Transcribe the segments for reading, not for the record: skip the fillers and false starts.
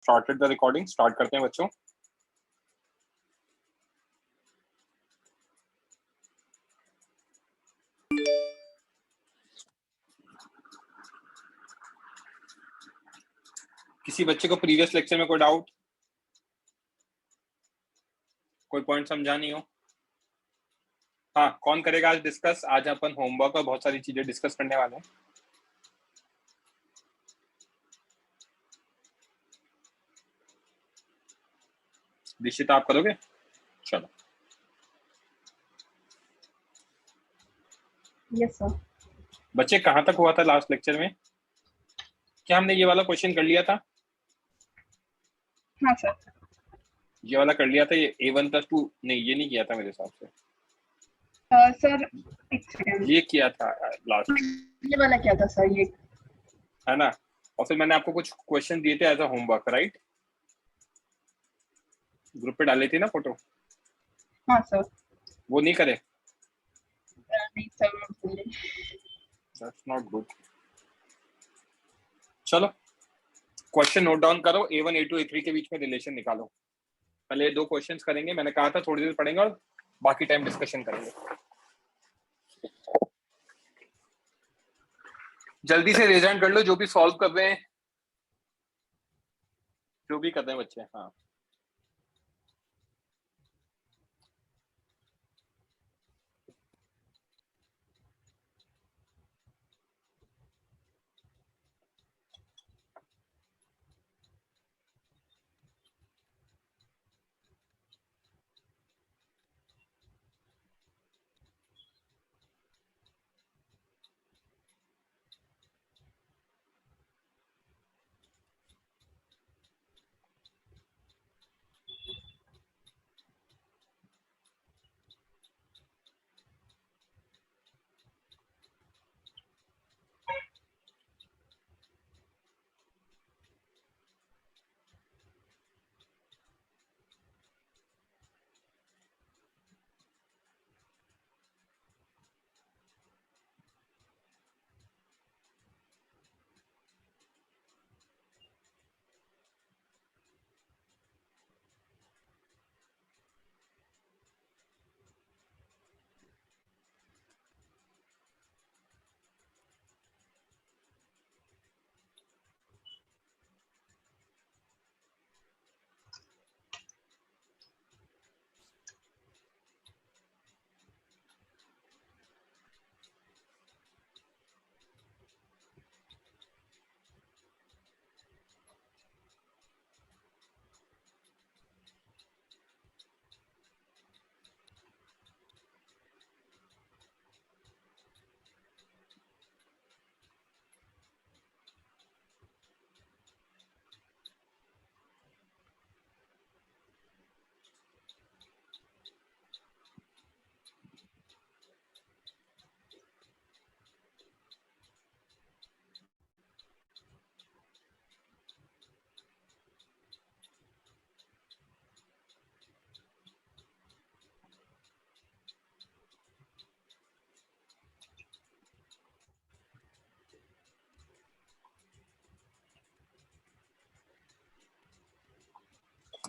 started the recording. Start करते हैं बच्चों. किसी बच्चे को प्रीवियस लेक्चर में कोई डाउट, कोई पॉइंट समझा नहीं हो? हाँ, कौन करेगा आज डिस्कस? आज अपन होमवर्क और बहुत सारी चीजें डिस्कस करने वाले हैं. दीक्षित आप करोगे? चलो. Yes sir. बच्चे कहाँ तक हुआ था लास्ट लेक्चर में? क्या हमने ये वाला क्वेश्चन कर लिया था? हाँ सर. ये वाला कर लिया था. ये A1+2 नहीं, ये नहीं किया था मेरे हिसाब से. सर एक सेकंड. ये किया था लास्ट. ये वाला क्या था सर? ये है ना. और फिर मैंने आपको कुछ क्वेश्चन दिए थे as a homework, right? Group पे डाली थी ना फोटो. हाँ सर. वो नहीं करे? नहीं सर, मैं भूल गई. That's not good. चलो क्वेश्चन नोट डाउन करो. A1 A2 A3 के बीच में रिलेशन निकालो. पहले 2 क्वेश्चंस करेंगे. मैंने कहा था थोड़ी देर पढ़ेंगे और बाकी टाइम डिस्कशन करेंगे. जल्दी से रेज हैंड कर लो जो भी सॉल्व कर रहे हैं, जो भी कर रहे हैं बच्चे. हाँ,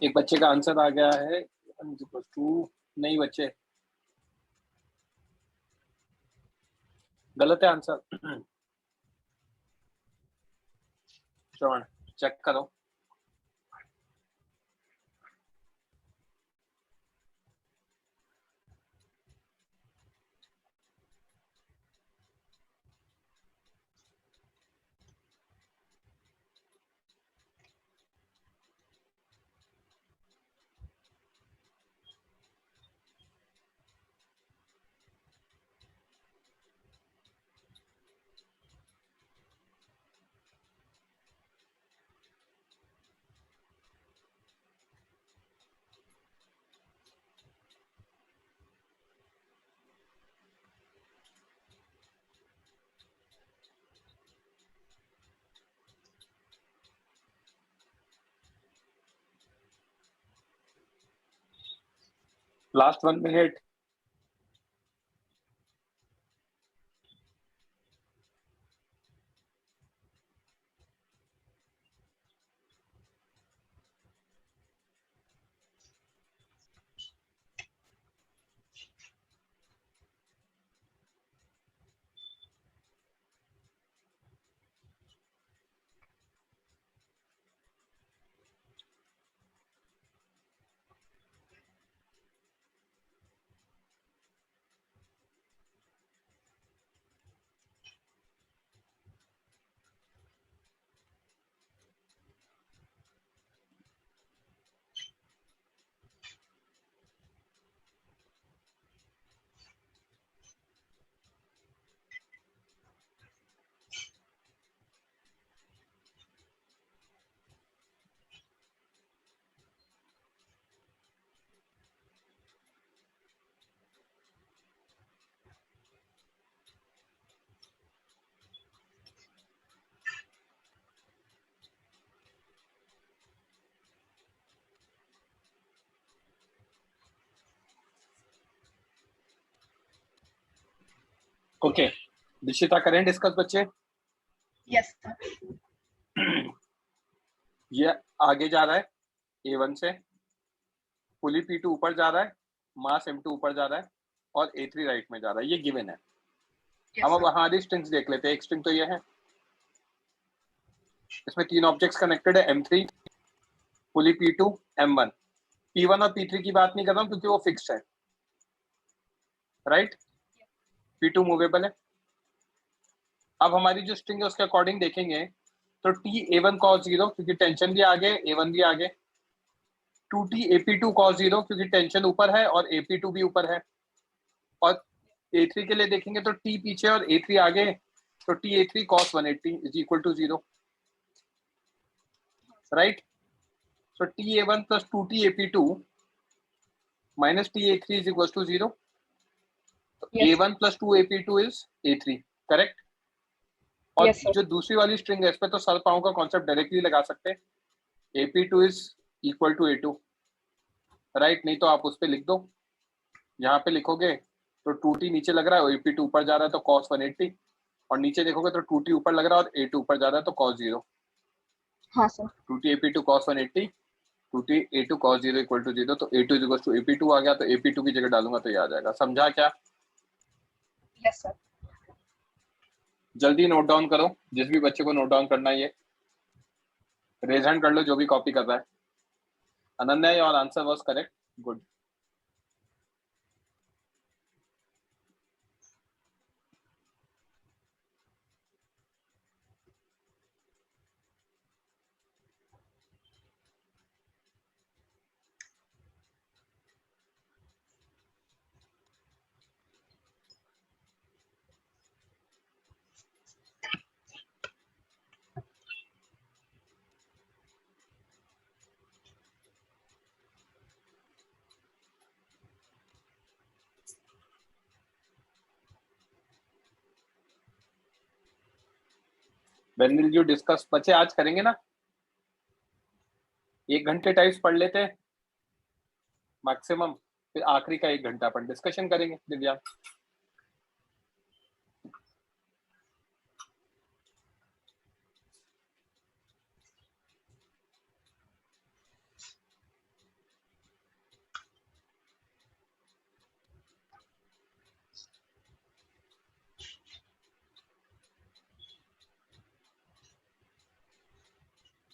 एक बच्चे का आंसर आ गया है 1+2. नहीं बच्चे, गलत है आंसर. श्रवण चेक करो. Last 1 minute. ओके, दिशिता करें डिस्कस बच्चे? Yes, sir. ये आगे जा रहा है A1 से, पुली P2 ऊपर जा रहा है, मास M2 ऊपर जा रहा है और A3 राइट में जा रहा है, ये गिवन है। Yes, अब sir. हमारी स्ट्रिंग्स देख लेते हैं। एक स्ट्रिंग तो ये है, इसमें 3 ऑब्जेक्ट्स कनेक्टेड है, M3, पुली P2, M1। P1 और P3 की बात नहीं कर रहा हूँ क्योंकि वो फिक्स्ड है, राइट? P2 मूवेबल है। अब हमारी जो स्ट्रिंग है उसके अकॉर्डिंग देखेंगे तो T A1 cos 0 क्योंकि टेंशन भी आगे, A1 भी आगे। 2T AP2 cos 0 क्योंकि टेंशन ऊपर है और AP2 भी ऊपर है। और A3 के लिए देखेंगे तो T पीछे और A3 आगे, तो T A3 cos 180 is equal to 0, right? So T A1 plus 2T AP2 minus T A3 is equals to 0. Yes. A1 plus 2 AP2 is A3, correct? और Yes, sir. जो दूसरी वाली स्ट्रिंग है इस पे तो सर पाँव का कॉन्सेप्ट डायरेक्टली लगा सकते हैं, AP2 is equal to A2, right? नहीं तो आप उस पे लिख दो, यहाँ पे लिखोगे तो 2T नीचे लग रहा है, AP2 ऊपर जा रहा है तो cos 180, और नीचे देखोगे तो 2T ऊपर लग रहा है और A2 ऊपर जा रहा है तो cos 0। हाँ sir. 2T AP2 cos 180, 2T A2 cos 0 equal to 0, तो A2 इक्वल टू AP2 आ गया, तो AP2 की जगह डालूंगा तो ये आ जाएगा। समझा क्या? Yes, sir. जल्दी नोट डाउन करो, जिस भी बच्चे को नोट डाउन करना है ये रेज हैंड कर लो, जो भी कॉपी कर रहा है। Ananya, your answer was correct, good. When will you discuss? बच्चे आज करेंगे ना, 1 घंटे टाइप्स पढ़ लेते हैं मैक्सिमम, फिर आखिरी का 1 घंटा अपन डिस्कशन करेंगे। दिव्या,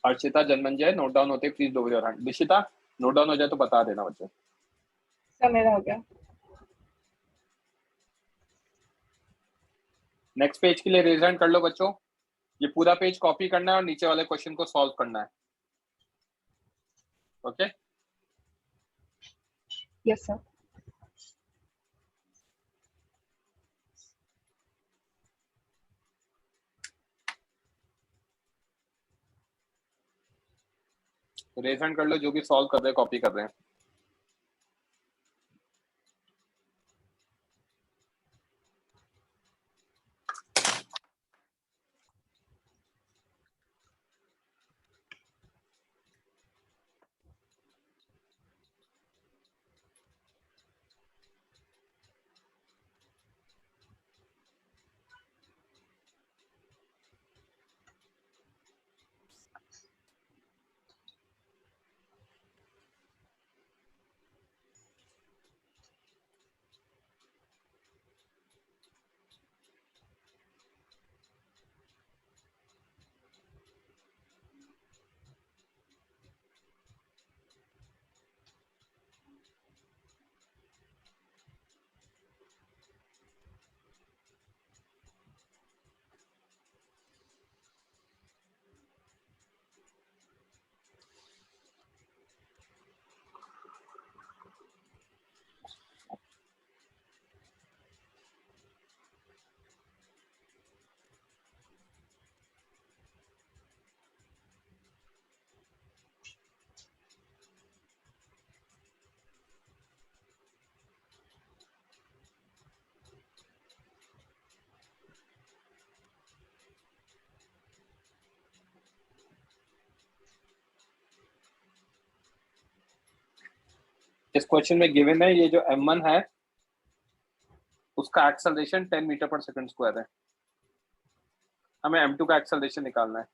अर्चिता, जन्मंजय, नोट डाउन होते प्लीज लोग your hand. Dishita, note down हो जाए तो बता देना बच्चे। सर मेरा हो गया। नेक्स्ट पेज के लिए रेज हैंड कर लो बच्चों। ये पूरा पेज कॉपी करना है और नीचे वाले क्वेश्चन को सॉल्व करना है, okay? Yes sir. Raise hand कर लो जो भी सॉल्व कर रहे हैं, कॉपी कर रहे हैं। इस क्वेश्चन में गिवन है ये जो M1 है उसका acceleration 10 metre per second square है। हमें m2 का एक्सेलरेशन निकालना है।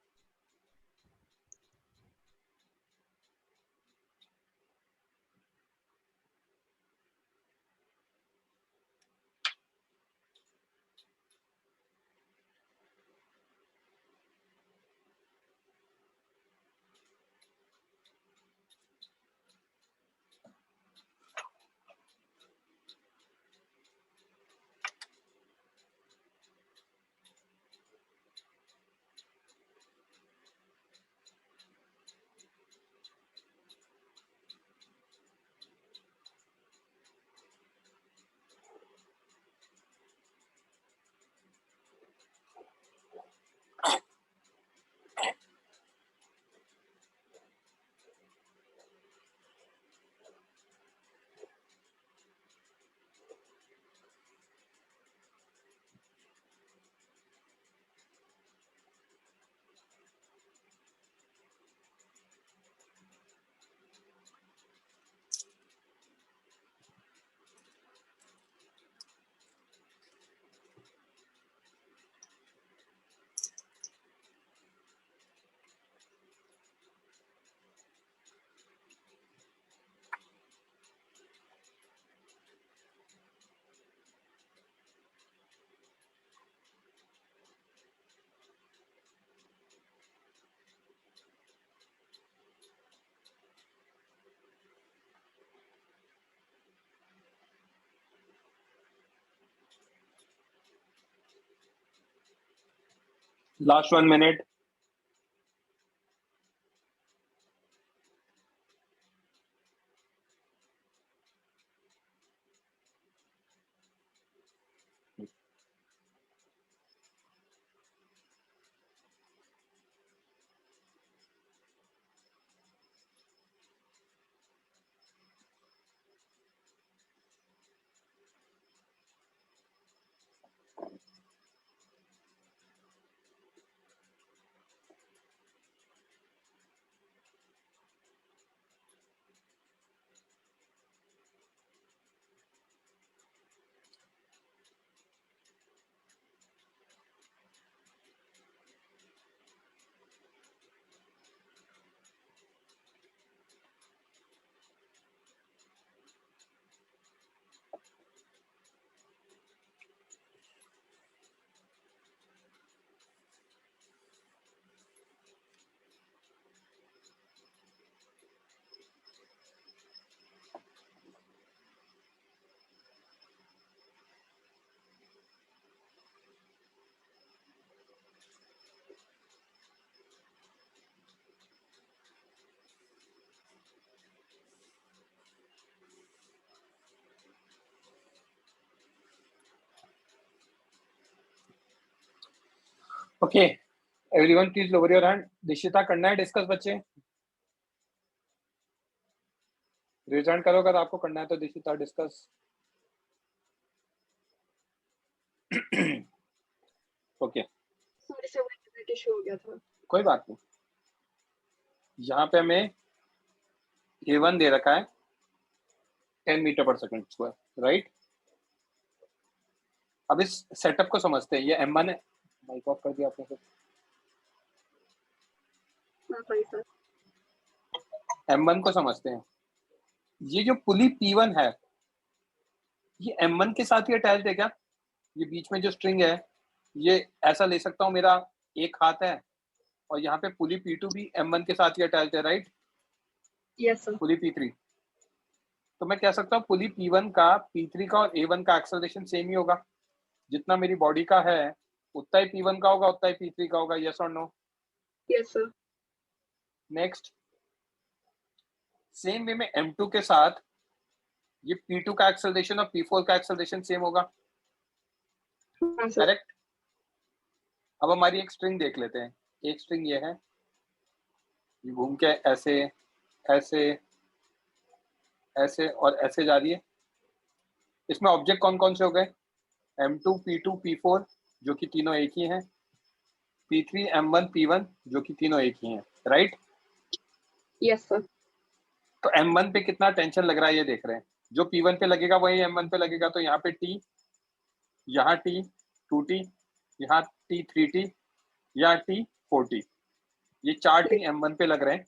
Last 1 minute. Okay everyone please lower your hand. Dishita करना है डिस्कस बच्चे? रेज हैंड करो अगर आपको करना है तो Dishita discuss. Okay sorry sir, net issue हो गया था। कोई बात नहीं। यहाँ पे हमें A1 दे रखा है 10 metre per second square, right? अब इस सेटअप को समझते हैं। ये M1 है। माइक ऑफ कर दिया आपने फिर। Sorry sir. M1 को समझते हैं। ये जो पुली P1 है ये M1 के साथ ही अटैच्ड है क्या? ये बीच में जो स्ट्रिंग है ये ऐसा ले सकता हूँ, मेरा एक हाथ है और यहाँ पे पुली P2 भी M1 के साथ ही अटैच्ड है, right? Yes sir. Pulley P3। तो मैं कह सकता हूँ पुली P1 का P3 का और A1 का एक्सेलरेशन सेम ही होगा। जितना मेरी बॉडी का है उतना ही P1 का होगा, उतना ही P3 का होगा। यस और no? Yes sir. Next same way में M2 के साथ ये P2 का एक्सेलरेशन और P4 का एक्सेलरेशन सेम होगा, हाँ सर। करेक्ट? अब हमारी एक स्ट्रिंग देख लेते हैं। एक स्ट्रिंग ये है, ये घूम के ऐसे ऐसे ऐसे और ऐसे जा रही है। इसमें ऑब्जेक्ट कौन कौन से हो गए? M2 P2 P4 जो कि तीनों एक ही हैं, P3 M1 P1 जो कि तीनों एक ही हैं, राइट? Yes sir. तो M1 पे कितना टेंशन लग रहा है ये देख रहे हैं। जो P1 पे लगेगा वही M1 पे लगेगा, तो यहाँ पे T यहाँ टी 2t, यहाँ टी 3t, यहाँ टी 4t। ये 4t m1 पे लग रहे हैं,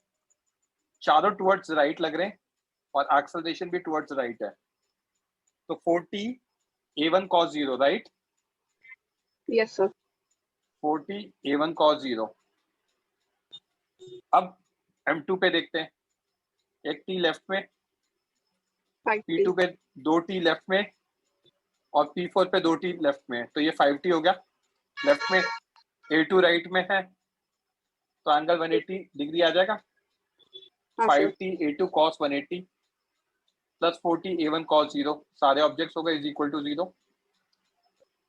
चारों टुवर्ड्स राइट लग रहे हैं और एक्सेलरेशन भी टुवर्ड्स राइट है। तो 4t a1 cos 0, right? Yes, sir. 4t a1 cos 0। अब m2 पे देखते हैं, एक t लेफ्ट में, 5T. p2 पे 2t लेफ्ट में और p4 पे 2t लेफ्ट में, तो ये 5t हो गया लेफ्ट में, a2 राइट में है, तो एंगल 180 डिग्री आ जाएगा। हाँ sir. 5t a2 cos 180 plus 4t a1 cos 0, सारे ऑब्जेक्ट्स हो गए इज इक्वल टू 0,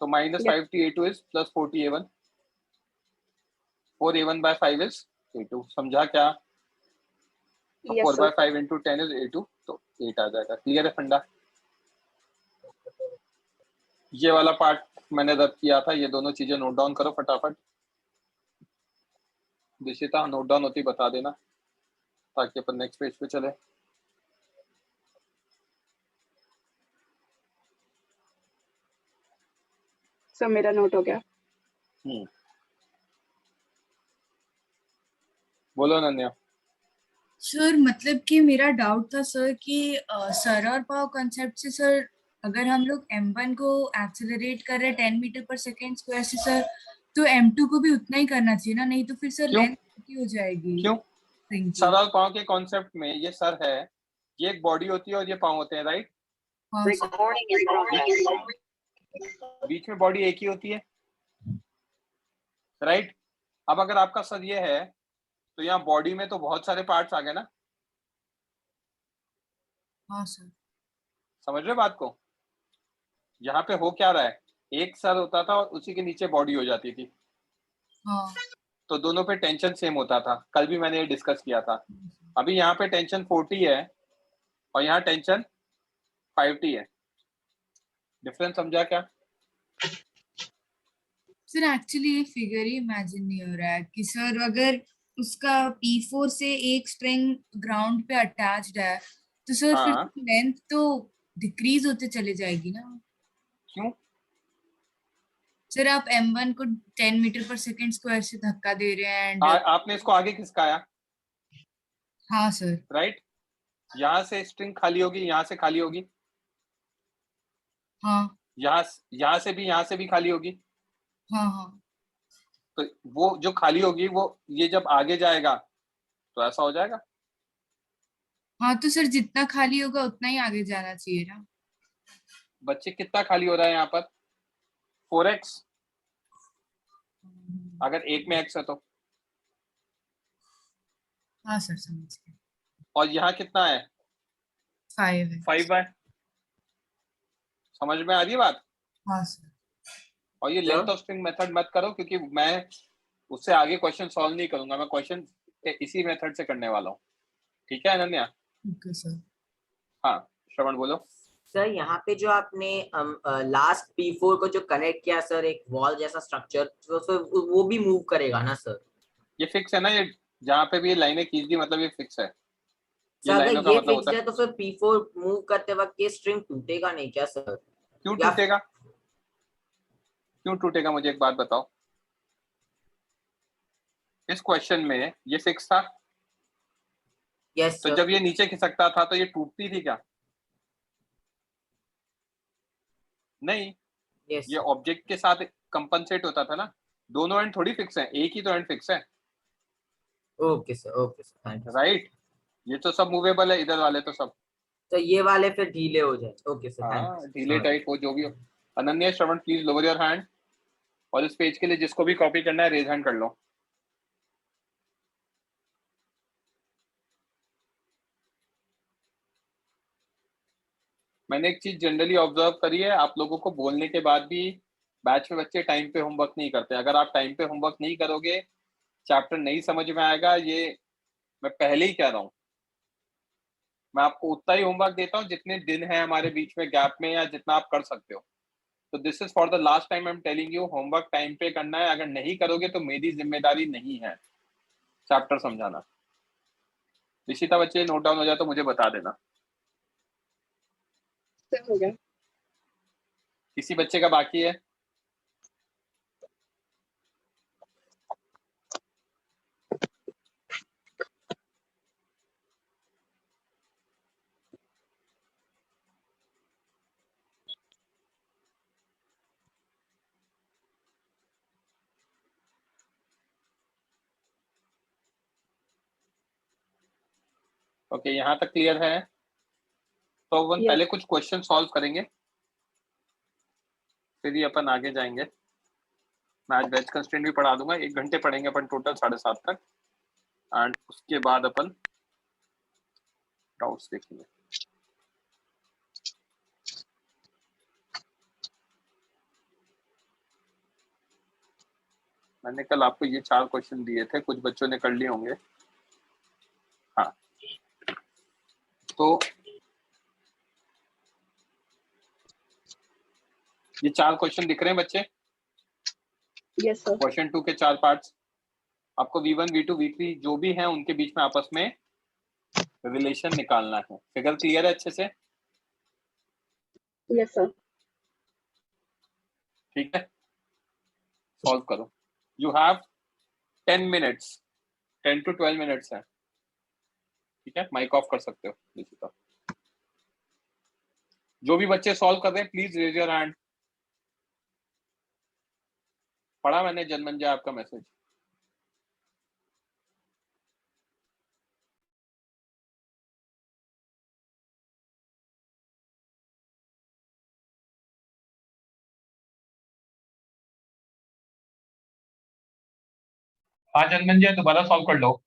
तो minus Yes. 5t a2 is plus 4t a1, 4a1 by 5 is a2। समझा क्या? Yes, 4 sir. by 5 into 10 is a2, तो 8 आ जाएगा। क्लियर है फंडा? ये वाला पार्ट मैंने रद्द किया था, ये दोनों चीजें नोट डाउन करो फटाफट। दिशिता नोट डाउन होती बता देना ताकि अपन नेक्स्ट पेज पे चले। सर मेरा नोट हो गया। बोलो अनन्या। सर मतलब कि मेरा डाउट था सर कि सरर पावर कॉन्सेप्ट से सर अगर हम लोग m1 को एक्सेलरेट कर रहे हैं 10 मीटर पर सेकेंड स्क्वायर से सर, तो m2 को भी उतना ही करना चाहिए ना, नहीं तो फिर सर क्यों? लेंथ छोटी हो जाएगी। क्यों? Thank you. सरल पाँव के कॉन्सेप्ट में ये सर है, ये एक बॉडी होती है और ये पाँव होते हैं, राइट? हाँ सर। बीच में बॉडी एक ही होती है, राइट? अब अगर आपका सर ये है तो यहाँ बॉडी में तो बहुत सारे पार्ट्स आ गए ना। हाँ सर। समझ रहे बात को? यहाँ पे हो क्या रहा है, एक सर होता था और उसी के नीचे बॉडी हो जाती थी, हाँ। तो दोनों पे टेंशन सेम होता था। कल भी मैंने ये डिस्कस किया था। अभी यहाँ पे टेंशन 40 है और यहाँ टेंशन 5t है। डिफरेंस समझा क्या? सर एक्चुअली ये फिगर ही इमेजिन नहीं हो रहा है कि सर अगर उसका P4 से एक स्ट्रिंग ग्राउंड पे अटैच्ड है तो सर फिर हाँ। लेंथ तो डिक्रीज होते चले जाएगी ना। क्यों? सर आप m1 को 10 मीटर पर सेकेंड स्क्वायर से धक्का दे रहे हैं एंड आपने इसको आगे खिसकाया, हाँ सर। राइट? यहाँ से स्ट्रिंग खाली होगी, यहाँ से खाली होगी, हाँ यहाँ से भी खाली होगी, हाँ हाँ तो वो जो खाली होगी वो ये जब आगे जाएगा तो ऐसा हो जाएगा। हाँ, तो सर जितना खाली होगा उतना ही आगे जाना चाहिए ना। बच्चे कितना खाली हो रहा है यहाँ पर? 4x, अगर एक में x है तो। हाँ सर समझ गए। और यहाँ कितना है? 5 है। 5 है। समझ में आ रही है बात? हाँ सर। और ये लेंथ ऑफ स्ट्रिंग मेथड मत करो क्योंकि मैं उससे आगे क्वेश्चन सॉल्व नहीं करूंगा, मैं क्वेश्चन इसी मेथड से करने वाला हूँ। ठीक है अनन्या? Okay sir. हाँ श्रवण बोलो। सर यहाँ पे जो आपने लास्ट P4 को जो कनेक्ट किया सर, एक वॉल जैसा स्ट्रक्चर, तो सर वो भी मूव करेगा ना सर? ये फिक्स है ना, ये जहाँ पे भी ये लाइनें खींच दी मतलब ये फिक्स है। सर अगर लाइनों का ये मतलब फिक्स होता है तो फिर P4 मूव करते वक्त ये स्ट्रिंग टूटेगा नहीं क्या सर? क्यों या- टूटेगा? क्यों टूटेगा मुझे एक बात बताओ। इस क्वेश्चन में ये फिक्स था, यस तो सर। जब ये नीचे खिसकता था तो ये टूटती थी क्या? नहीं, यस ये ऑब्जेक्ट के साथ कंपनसेट होता था ना। दोनों एंड थोड़ी फिक्स है, एक ही तो एंड फिक्स है, okay sir thank you. Right? ये तो सब मूवेबल है, इधर वाले तो सब। तो ये वाले फिर ढीले हो जाए। ओके सर थैंक हाँ यू। ढीले टाइट हो जो भी हो। अनन्या श्रवण प्लीज लोअर योर हैंड, और इस पेज के लिए जिसको भी कॉपी करना है रेज हैंड कर लो। मैंने एक चीज जनरली ऑब्जर्व करी है, आप लोगों को बोलने के बाद भी बैच में बच्चे टाइम पे होमवर्क नहीं करते। अगर आप टाइम पे होमवर्क नहीं करोगे, चैप्टर नहीं समझ में आएगा, ये मैं पहले ही कह रहा हूँ। मैं आपको उतना ही होमवर्क देता हूँ जितने दिन है हमारे बीच में गैप में, या जितना आप कर सकते हो। तो this is for the last time I am telling you, homework time पे करना है। अगर नहीं करोगे तो मेरी जिम्मेदारी नहीं है चैप्टर समझाना। निशिता बच्चे नोट डाउन हो जाए तो मुझे बता देना। सर हो गया। किसी बच्चे का बाकी है? ओके, यहाँ तक क्लियर है? तो अपन Yes. पहले कुछ क्वेश्चन सॉल्व करेंगे, फिर ही अपन आगे जाएंगे। मैं आज बैच कंस्ट्रेंट भी पढ़ा दूंगा, 1 घंटे पढ़ेंगे अपन टोटल 7:30 तक, एंड उसके बाद अपन डाउट्स देखेंगे। मैंने कल आपको ये 4 क्वेश्चन दिए थे, कुछ बच्चों ने कर लिए होंगे। हाँ, तो ये 4 क्वेश्चन दिख रहे हैं बच्चे? Yes, sir. क्वेश्चन 2 के 4 पार्ट्स। आपको V1, V2, V3 जो भी है उनके बीच में आपस में रिलेशन निकालना है। फिगर क्लियर है अच्छे से? Yes, sir. ठीक है, सॉल्व करो। You have 10 minutes, 10 to 12 minutes है। ठीक है, माइक ऑफ कर सकते हो निशिता। जो भी बच्चे सॉल्व कर रहे हैं प्लीज रेज योर हैंड। पढ़ा मैंने जनमंजय आपका मैसेज। हाँ जनमंजय, दोबारा सॉल्व कर लो।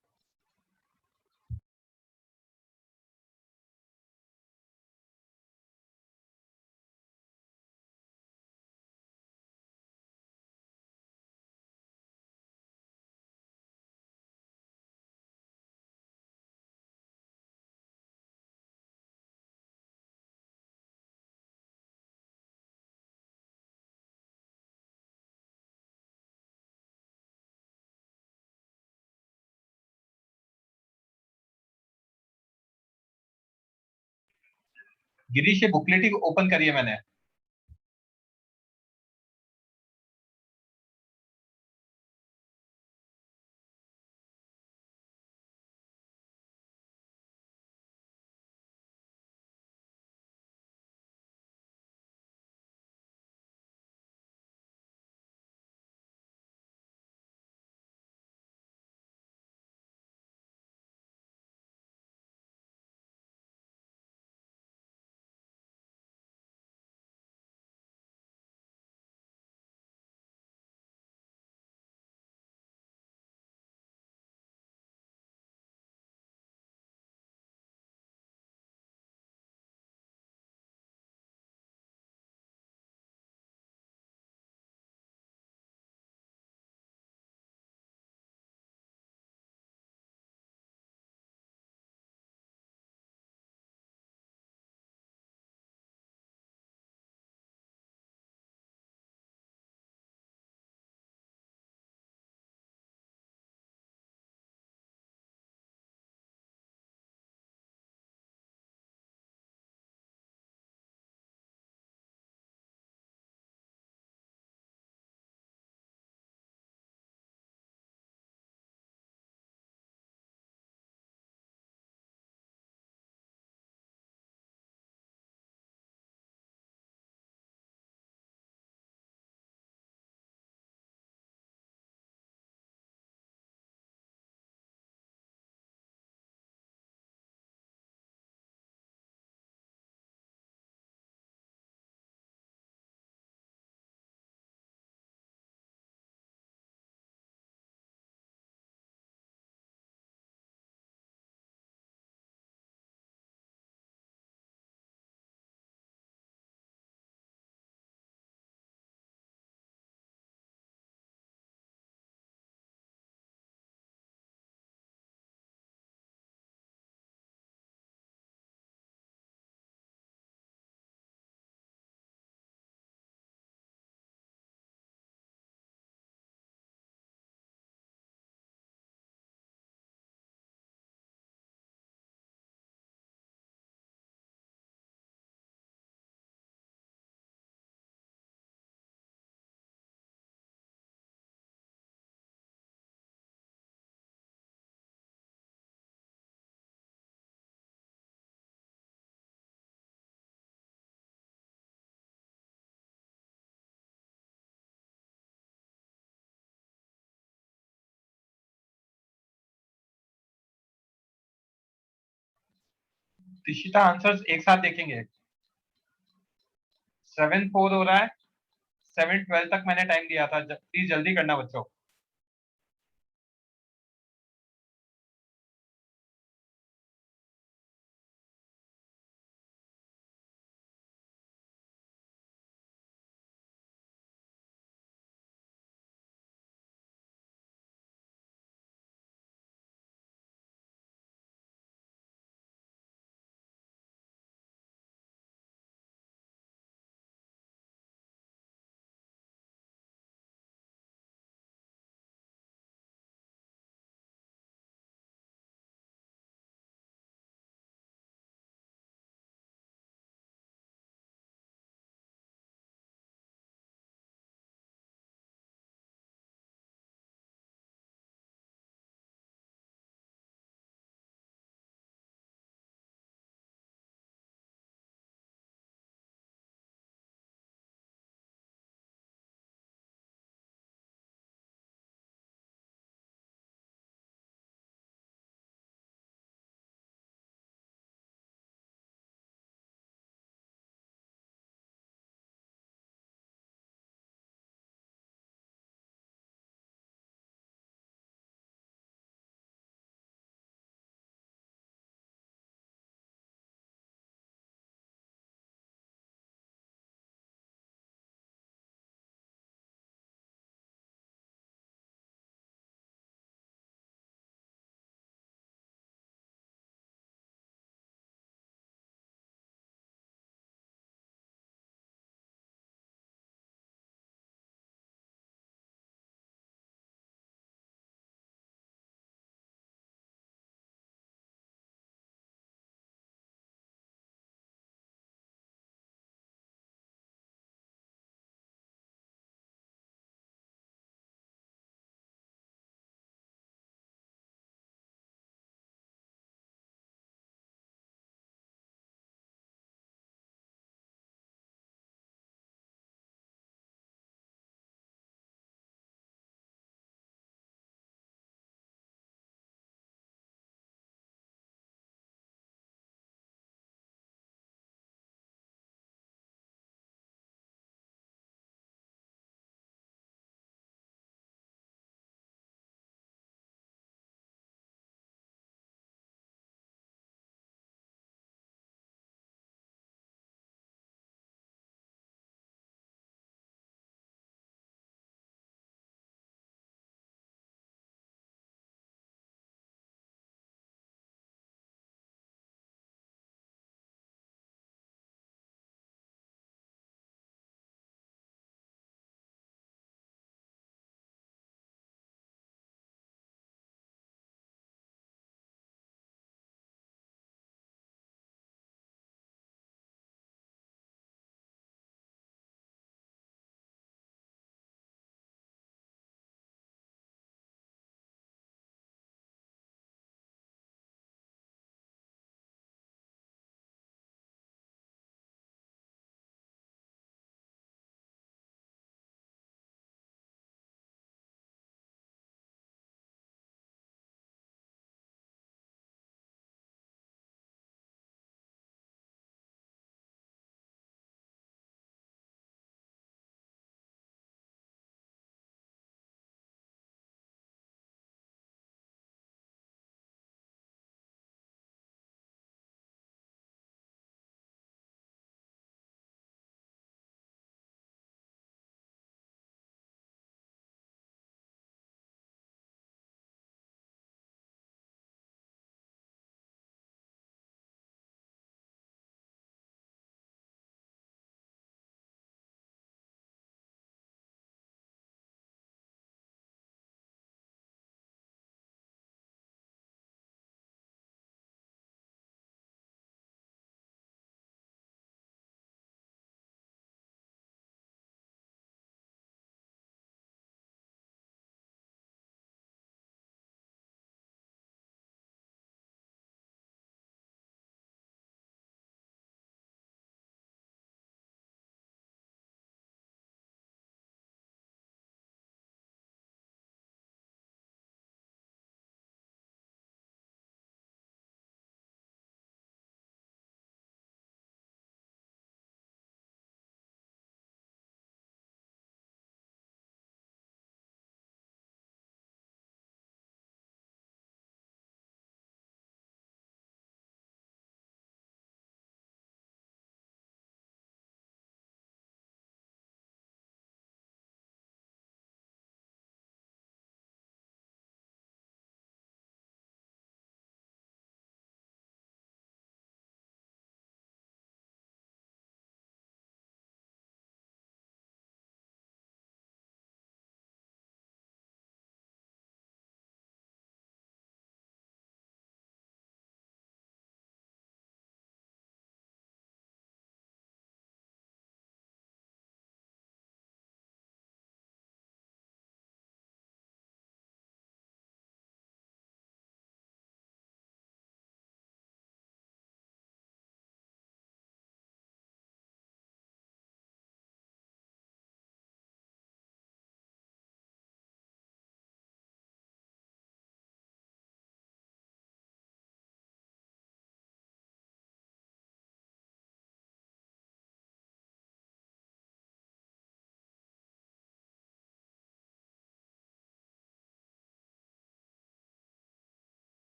गिरीश, ये बुकलेट ही ओपन करी है मैंने। दिशिता आंसर्स एक साथ देखेंगे। 7-4 हो रहा है, 7-12 तक मैंने टाइम दिया था, प्लीज जल्दी करना बच्चों।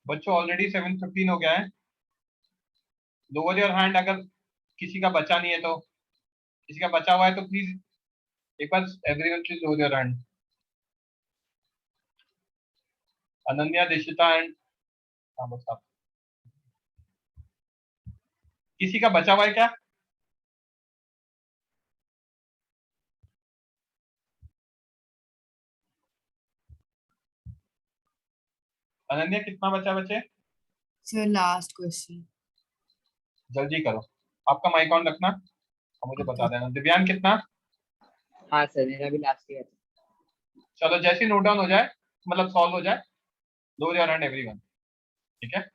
बच्चों ऑलरेडी 7:15 हो गया है। लोअर योर हैंड अगर किसी का बचा नहीं है तो, किसी का बचा हुआ है तो प्लीज एक बार everyone please lower your hand. Ananya, Dishita and बस आप। किसी का बचा हुआ है क्या? अनन्या कितना बचा बचे? Sir last question. जल्दी करो, आपका माइक ऑन रखना और मुझे बता देना। दिव्यांग कितना? हाँ सर, मेरा भी लास्ट ईयर। चलो जैसे नोट डाउन हो जाए, मतलब सॉल्व हो जाए, लोअर योर हैंड एवरीवन। ठीक है,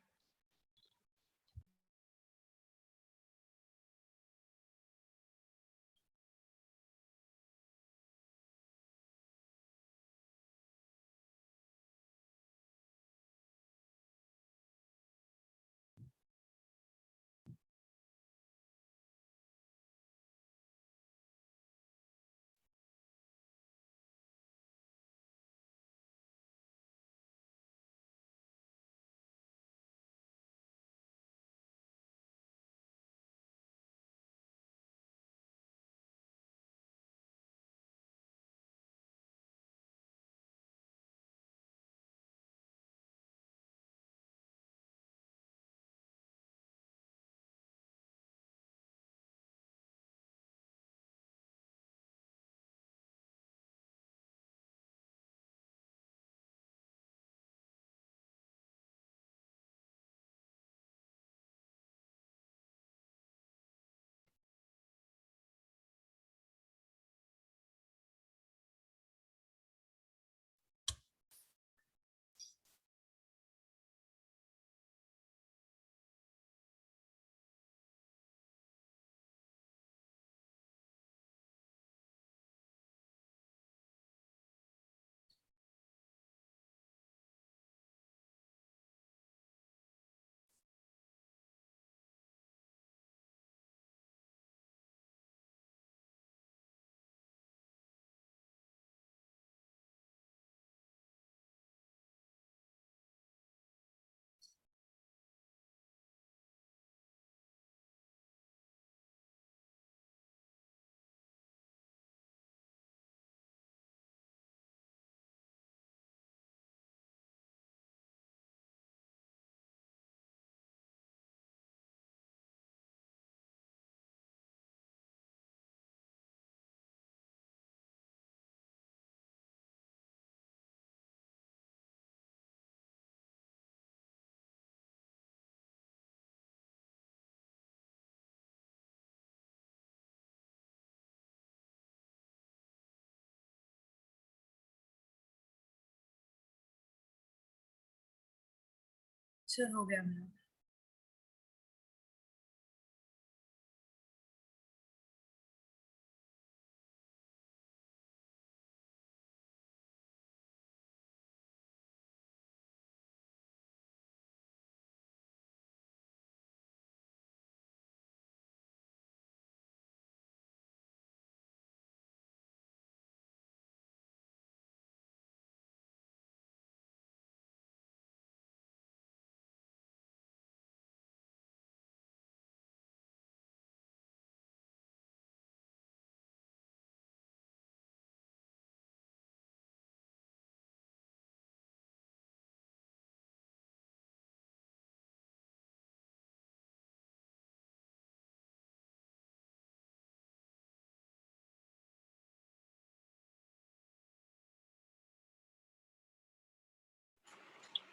सर हो गया मेरा।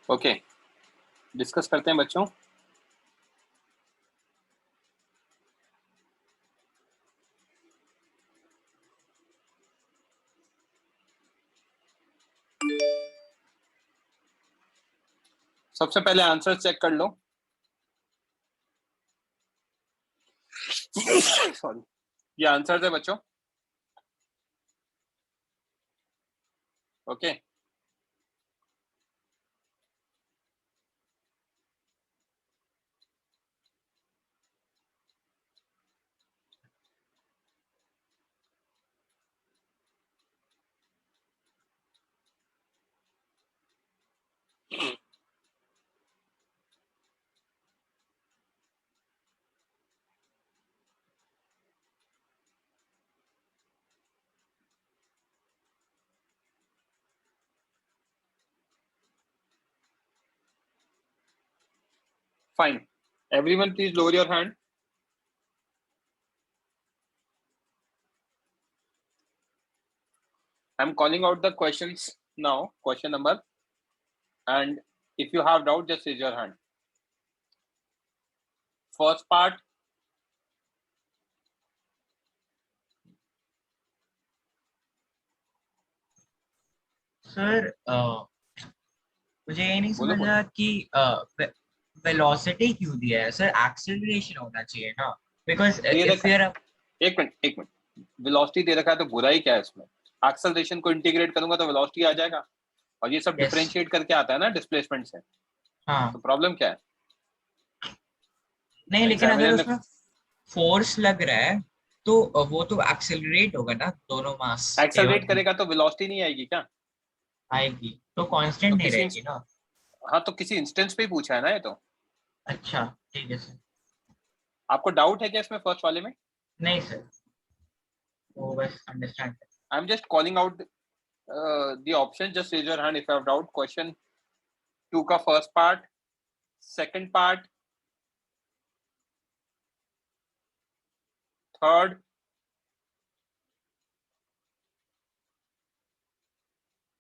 ओके डिस्कस करते हैं बच्चों। सबसे पहले आंसर चेक कर लो। सॉरी, ये आंसर है बच्चों। Okay Fine. Everyone, please lower your hand. I'm calling out the questions now. Question number. And if you have doubt, just raise your hand. First part. Sir मुझे ये नहीं बोलो, समझ आया कि वेलोसिटी क्यों दिया है सर, एक्सेलरेशन होना चाहिए ना, बिकॉज ये इफ यूर एक मिनट वेलोसिटी दे रखा है तो बुराई क्या है इसमें? एक्सेलरेशन को इंटीग्रेट करूंगा तो वेलोसिटी आ जाएगा, और ये सब Yes. डिफरेंशिएट करके आता है ना डिस्प्लेसमेंट से। हाँ तो प्रॉब्लम क्या है? नहीं, लेकिन अगर Examiner ने- उसमें फोर्स लग रहा है तो वो तो एक्सेलरेट होगा ना, दोनों मास एक्सेलरेट करेगा तो वेलोसिटी नहीं आएगी क्या? आएगी तो कांस्टेंट तो नहीं किसी रहेगी ना। हाँ, तो किसी इंस्टेंस पे ही पूछा है ना ये तो। अच्छा ठीक है सर। आपको डाउट है क्या इसमें फर्स्ट वाले में? नहीं सर, वो बस understand. I am just calling out the option, just raise your hand if you have doubt. Question 2 का first part, second part, third,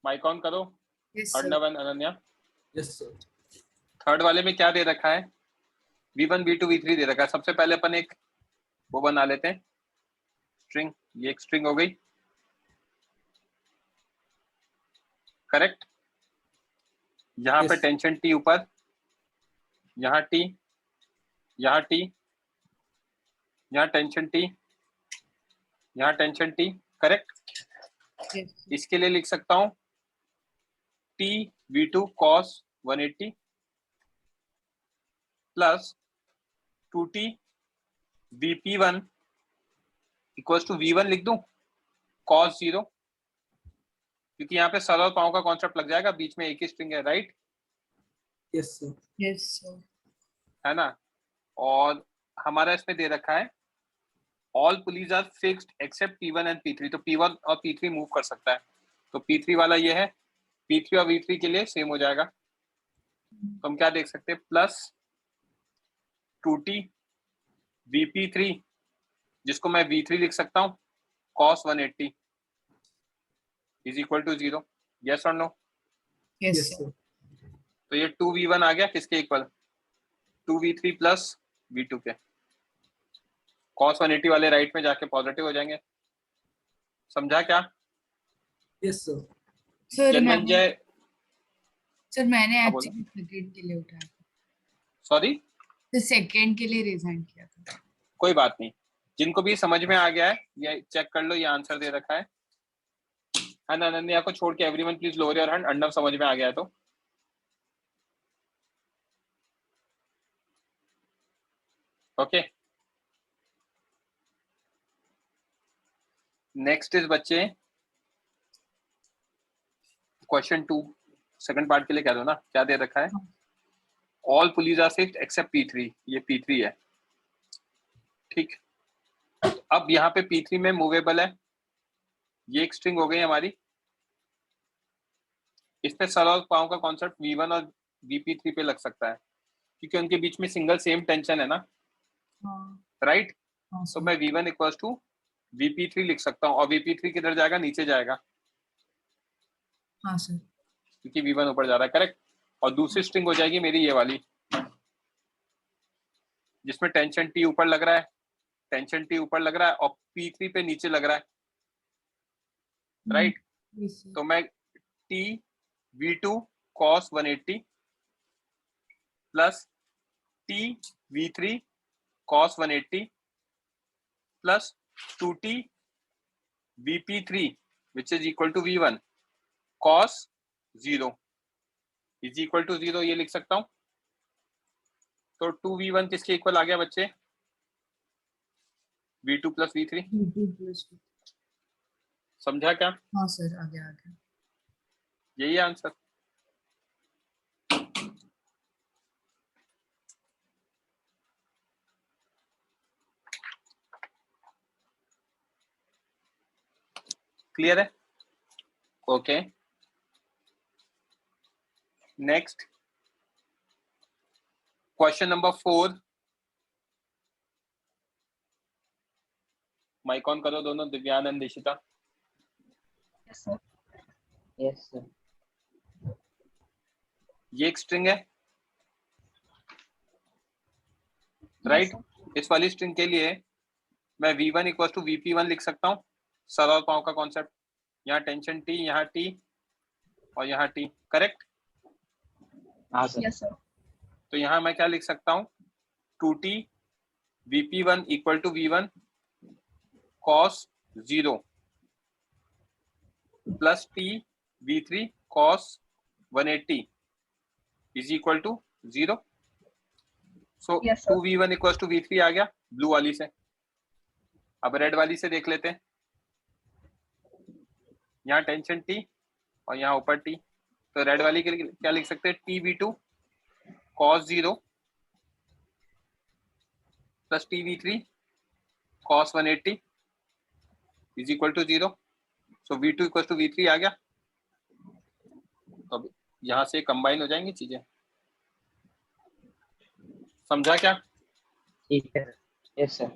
mic on करो। Yes, sir. Arnav and Ananya, yes sir. Third वाले में क्या दे रखा है? V1 V2 V3 दे रखा है। सबसे पहले अपन एक वो बना लेते हैं, स्ट्रिंग। ये एक स्ट्रिंग हो गई, करेक्ट। यहाँ पे Yes. टेंशन T ऊपर, यहाँ T, यहाँ T, यहाँ टेंशन T, यहाँ टेंशन T, करेक्ट। Yes. इसके लिए लिख सकता हूँ T V2 cos 180 plus 2T VP1 equals to V1 लिख दूं cos 0, क्योंकि यहाँ पे सर और पाँव का कॉन्सेप्ट लग जाएगा, बीच में एक ही स्ट्रिंग है, right? Yes sir. Yes, sir. है ना। और हमारा इसमें दे रखा है all pulleys are fixed except P1 and P3, तो P1 और P3 मूव कर सकता है। तो P3 वाला ये है, P3 और V3 के लिए सेम हो जाएगा। तो हम क्या देख सकते हैं, प्लस 2T VP3, जिसको मैं V3 लिख सकता हूँ cos 180 is equal to 0। Yes और no? Yes, yes sir. Sir. तो ये 2V1 आ गया किसके इक्वल? 2V3 प्लस V2 के। cos 180 वाले राइट में जाके पॉजिटिव हो जाएंगे। समझा क्या? Yes sir. Sir, जन्मंजय, मैंने हाँ, बोलो। एक्चुअली सेकंड के लिए उठाया था, सॉरी, तो सेकंड के लिए रिजाइन किया था। कोई बात नहीं। जिनको भी समझ में आ गया है ये चेक कर लो, ये आंसर दे रखा है ना। अनन्या को छोड़ के everyone please lower your hand. Arnav समझ में आ गया है तो ओके। नेक्स्ट इज बच्चे क्वेश्चन 2, सेकंड पार्ट के लिए कह दो ना, क्या दे रखा है? All pulleys are fixed except P3, ये P3 है, ठीक। अब यहाँ पे P3 में मूवेबल है, ये एक स्ट्रिंग हो गई हमारी। इस पे सर और पाँव का कॉन्सेप्ट V1 और VP3 पे लग सकता है, क्योंकि उनके बीच में सिंगल सेम टेंशन है ना, हाँ, राइट? हाँ, तो sir. मैं V1 इक्वल्स टू VP3 लिख सकता हूँ, और VP3 किधर जाएगा? नीचे जाएगा, हाँ, sir. क्योंकि V1 ऊपर जा रहा है, करेक्ट। और दूसरी स्ट्रिंग हो जाएगी मेरी ये वाली, जिसमें टेंशन T ऊपर लग रहा है, टेंशन T ऊपर लग रहा है, और P3 पे नीचे लग रहा है, राइट? Yes, sir. तो मैं T V2 cos 180 plus T V3 cos 180 plus 2T VP3 which is equal to V1 cos 0 is equal to 0, ये लिख सकता हूँ। तो 2V1 किसके इक्वल आ गया बच्चे? V2 plus V3। V2 plus V3. समझा क्या? हाँ, sir. आ गया। यही आंसर। क्लियर है? Okay, next question number 4, mic on करो दोनों, Divyan and Dishita. Yes sir. ये एक स्ट्रिंग है, राइट? इस वाली स्ट्रिंग के लिए मैं v1 इक्वल टू vp1 लिख सकता हूँ, सर और पाव का कॉन्सेप्ट। यहाँ टेंशन t, यहाँ t और यहाँ t, करेक्ट? हाँ सर। तो यहाँ मैं क्या लिख सकता हूँ, 2t vp1 equal to v1 cos 0 plus t v3 cos 180 is equal to 0। So 2v1 equal to v3 आ गया ब्लू वाली से। अब रेड वाली से देख लेते हैं, यहाँ टेंशन t और यहाँ ऊपर t, तो रेड वाली के लिए क्या लिख सकते हैं, t v2 cos 0 plus t v3 cos 180 is equal to 0। So v2 equal to v3 आ गया। तो अब यहाँ से कंबाइन हो जाएंगी चीजें, समझा क्या? ठीक है। Yes sir.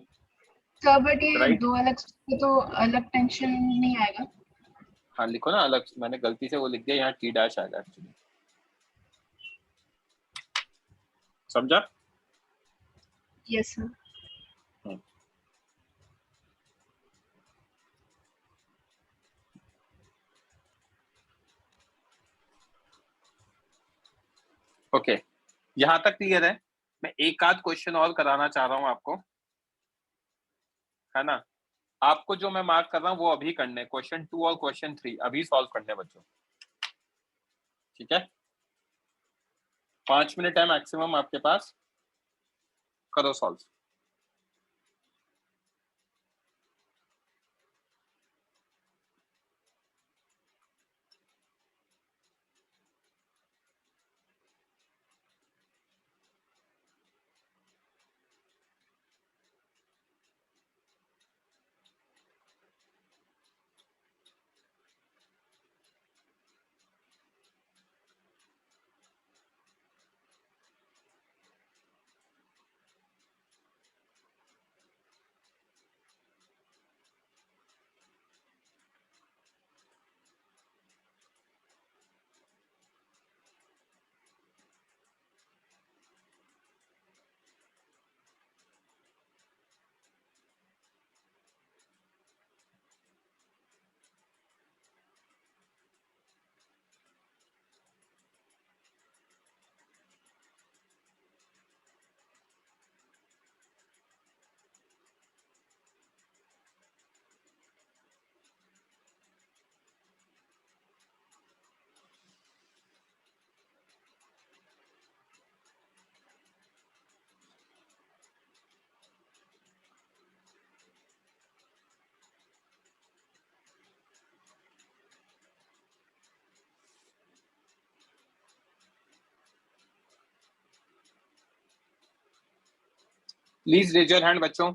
सर बट ये Right. दो अलग तो अलग टेंशन नहीं आएगा? हाँ लिखो ना अलग, मैंने गलती से वो लिख दिया, यहाँ टी डैश आएगा एक्चुअली, समझा? Yes sir. ओके, यहाँ तक क्लियर है। मैं एक आध क्वेश्चन और कराना चाह रहा हूँ आपको, है ना? आपको जो मैं मार्क कर रहा हूँ वो अभी करने, क्वेश्चन 2 और क्वेश्चन 3 अभी सॉल्व करने बच्चों, ठीक है? 5 मिनट है मैक्सिमम आपके पास, करो solve. Please raise your hand बच्चों।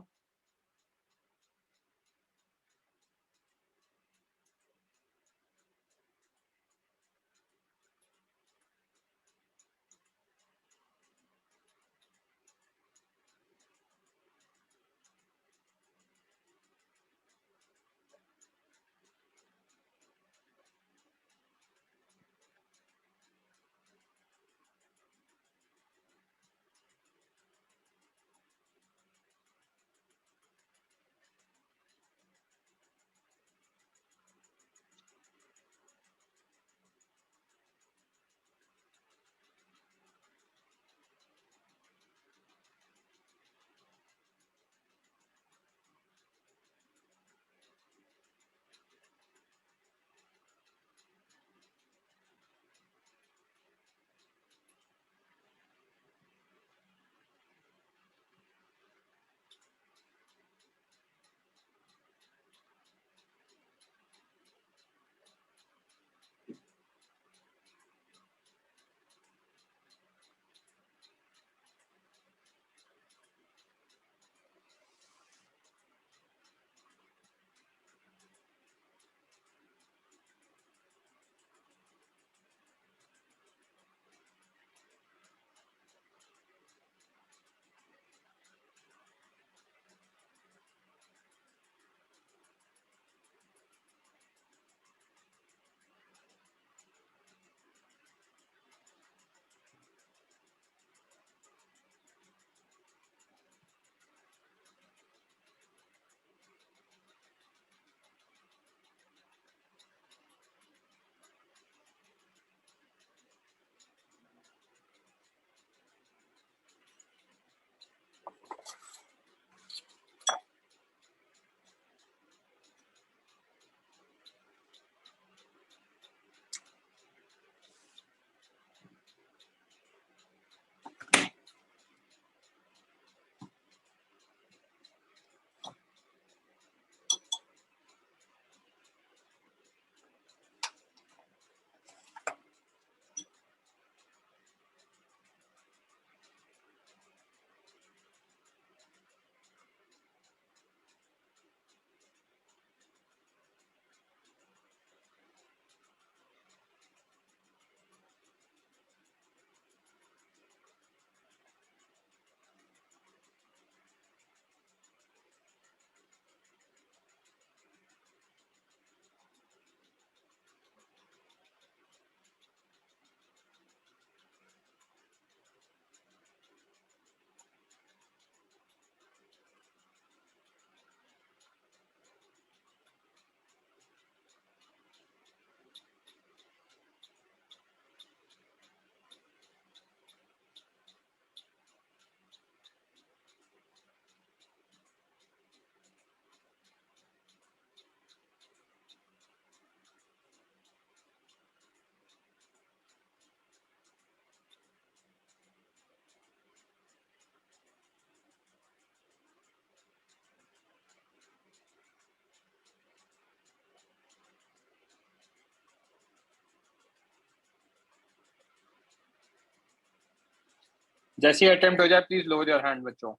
जैसे ही अटेम्प्ट हो जाए प्लीज लोअर योर हैंड बच्चों।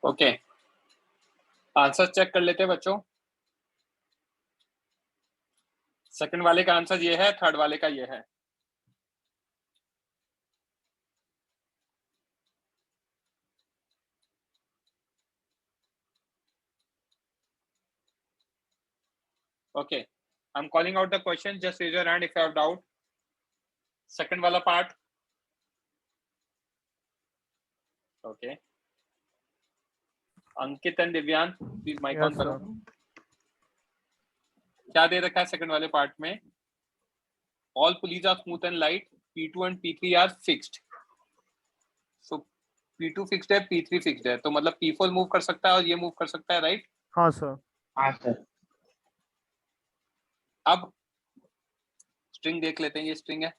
ओके, आंसर चेक कर लेते हैं बच्चों। सेकंड वाले का आंसर ये है, थर्ड वाले का ये है। Okay, I am calling out the question, just raise your hand if you have doubt. Second वाला part, okay, Ankit and Divyang please mic on करो। क्या दे रखा है सेकंड वाले पार्ट में? All pulleys are smooth and light, P2 and P3 are fixed. So P2 fixed है, P3 fixed है, तो मतलब P4 मूव कर सकता है और ये मूव कर सकता है, राइट? हाँ सर। हाँ सर। अब स्ट्रिंग देख लेते हैं, ये स्ट्रिंग है,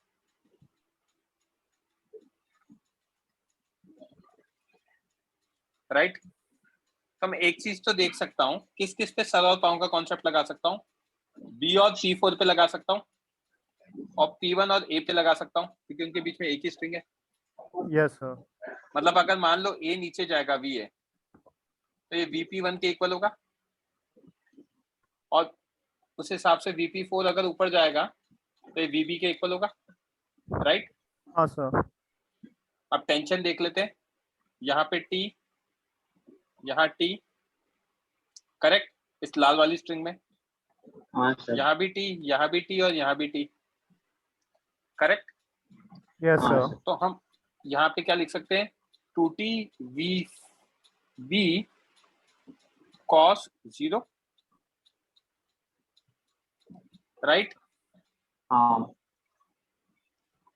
राइट? तो मैं एक चीज तो देख सकता हूँ, किस किस पे सर और पाँव का कॉन्सेप्ट लगा सकता हूँ? B और P4 पे लगा सकता हूँ, और P1 और A पे लगा सकता हूँ, क्योंकि उनके बीच में एक ही स्ट्रिंग है। Yes sir. मतलब अगर मान लो A नीचे जाएगा VA, तो ये VP1 के इक्वल होगा, और उस हिसाब से VP4 अगर ऊपर जाएगा तो ये VB के इक्वल होगा, राइट? हाँ सर। अब टेंशन देख लेते हैं, यहाँ पे T, यहाँ T, करेक्ट, इस लाल वाली स्ट्रिंग में। हाँ सर। यहाँ भी T, यहाँ भी T और यहाँ भी T, करेक्ट? यस हाँ सर। तो हम यहाँ पे क्या लिख सकते हैं? 2T VB cos 0, right? हाँ।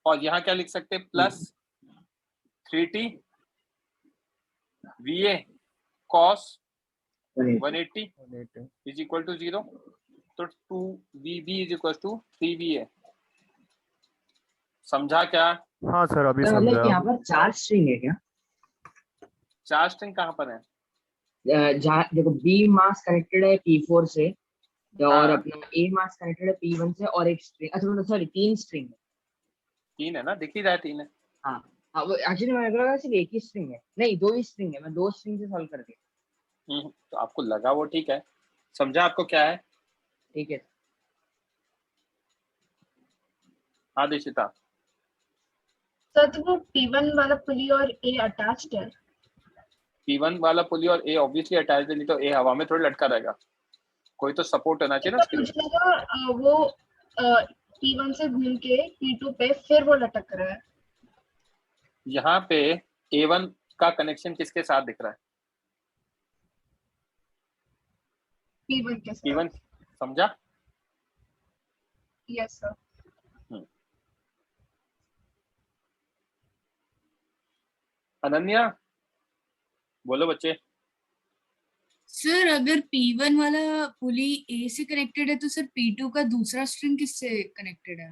और यहाँ क्या लिख सकते हैं? Plus 3T VA cos 180 is equal to 0, तो 2VB is equal to 3VA। समझा क्या? हाँ सर, अभी सर मतलब समझा। यहाँ पर 4 स्ट्रिंग है क्या? 4 स्ट्रिंग कहाँ पर है? जहाँ देखो B मास कनेक्टेड है P4 से, और हाँ। अपना A मास कनेक्टेड है P1 से, और एक स्ट्रिंग, अच्छा मतलब सॉरी 3 स्ट्रिंग है। 3 है ना, दिख ही रहा है 3 है। हाँ हाँ, वो एक्चुअली मेरे को लगा सिर्फ एक ही स्ट्रिंग है, नहीं 2 ही स्ट्रिंग है, मैं 2 स्ट्रिंग से सॉल्व कर दिया। तो आपको लगा वो ठीक है, समझा आपको क्या है? ठीक है। हाँ दिशिता। सर तो वो P1 वाला पुली और A अटैच्ड है। P1 वाला पुली और A ऑब्वियसली अटैच्ड है, नहीं तो A हवा में थोड़ी लटका रहेगा, कोई तो सपोर्ट होना चाहिए ना उसके लिए। मुझे लगा वो P1 से घूम के P2 पे फिर वो लटक रहा है। यहाँ पे A1 का कनेक्शन किसके साथ दिख रहा है? P1 के साथ। P1, समझा? Yes sir. अनन्या बोलो बच्चे। सर अगर P1 वाला पुली A से कनेक्टेड है तो सर P2 का दूसरा स्ट्रिंग किससे कनेक्टेड है?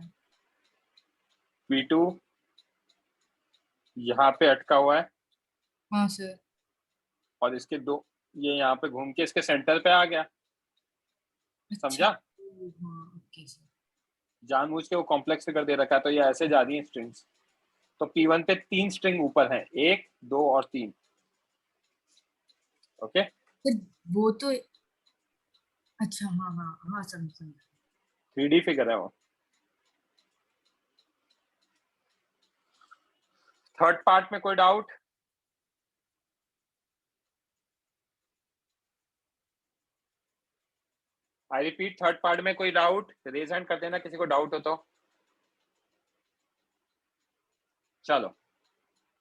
P2 यहाँ पे अटका हुआ है हाँ सर। और इसके दो, ये यहाँ पे घूम के इसके सेंटर पे आ गया, समझा? हाँ ओके सर। जानबूझ के वो कॉम्प्लेक्स फिगर दे रखा है, तो ये ऐसे जा रही है स्ट्रिंग्स। तो P1 पे 3 स्ट्रिंग ऊपर हैं, 1, 2 और 3। ओके, सर वो तो अच्छा हाँ हाँ हाँ समझ 3D फिगर है वो। थर्ड पार्ट में कोई doubt? I repeat, third part में कोई डाउट? रेज हैंड कर देना किसी को डाउट हो तो। चलो,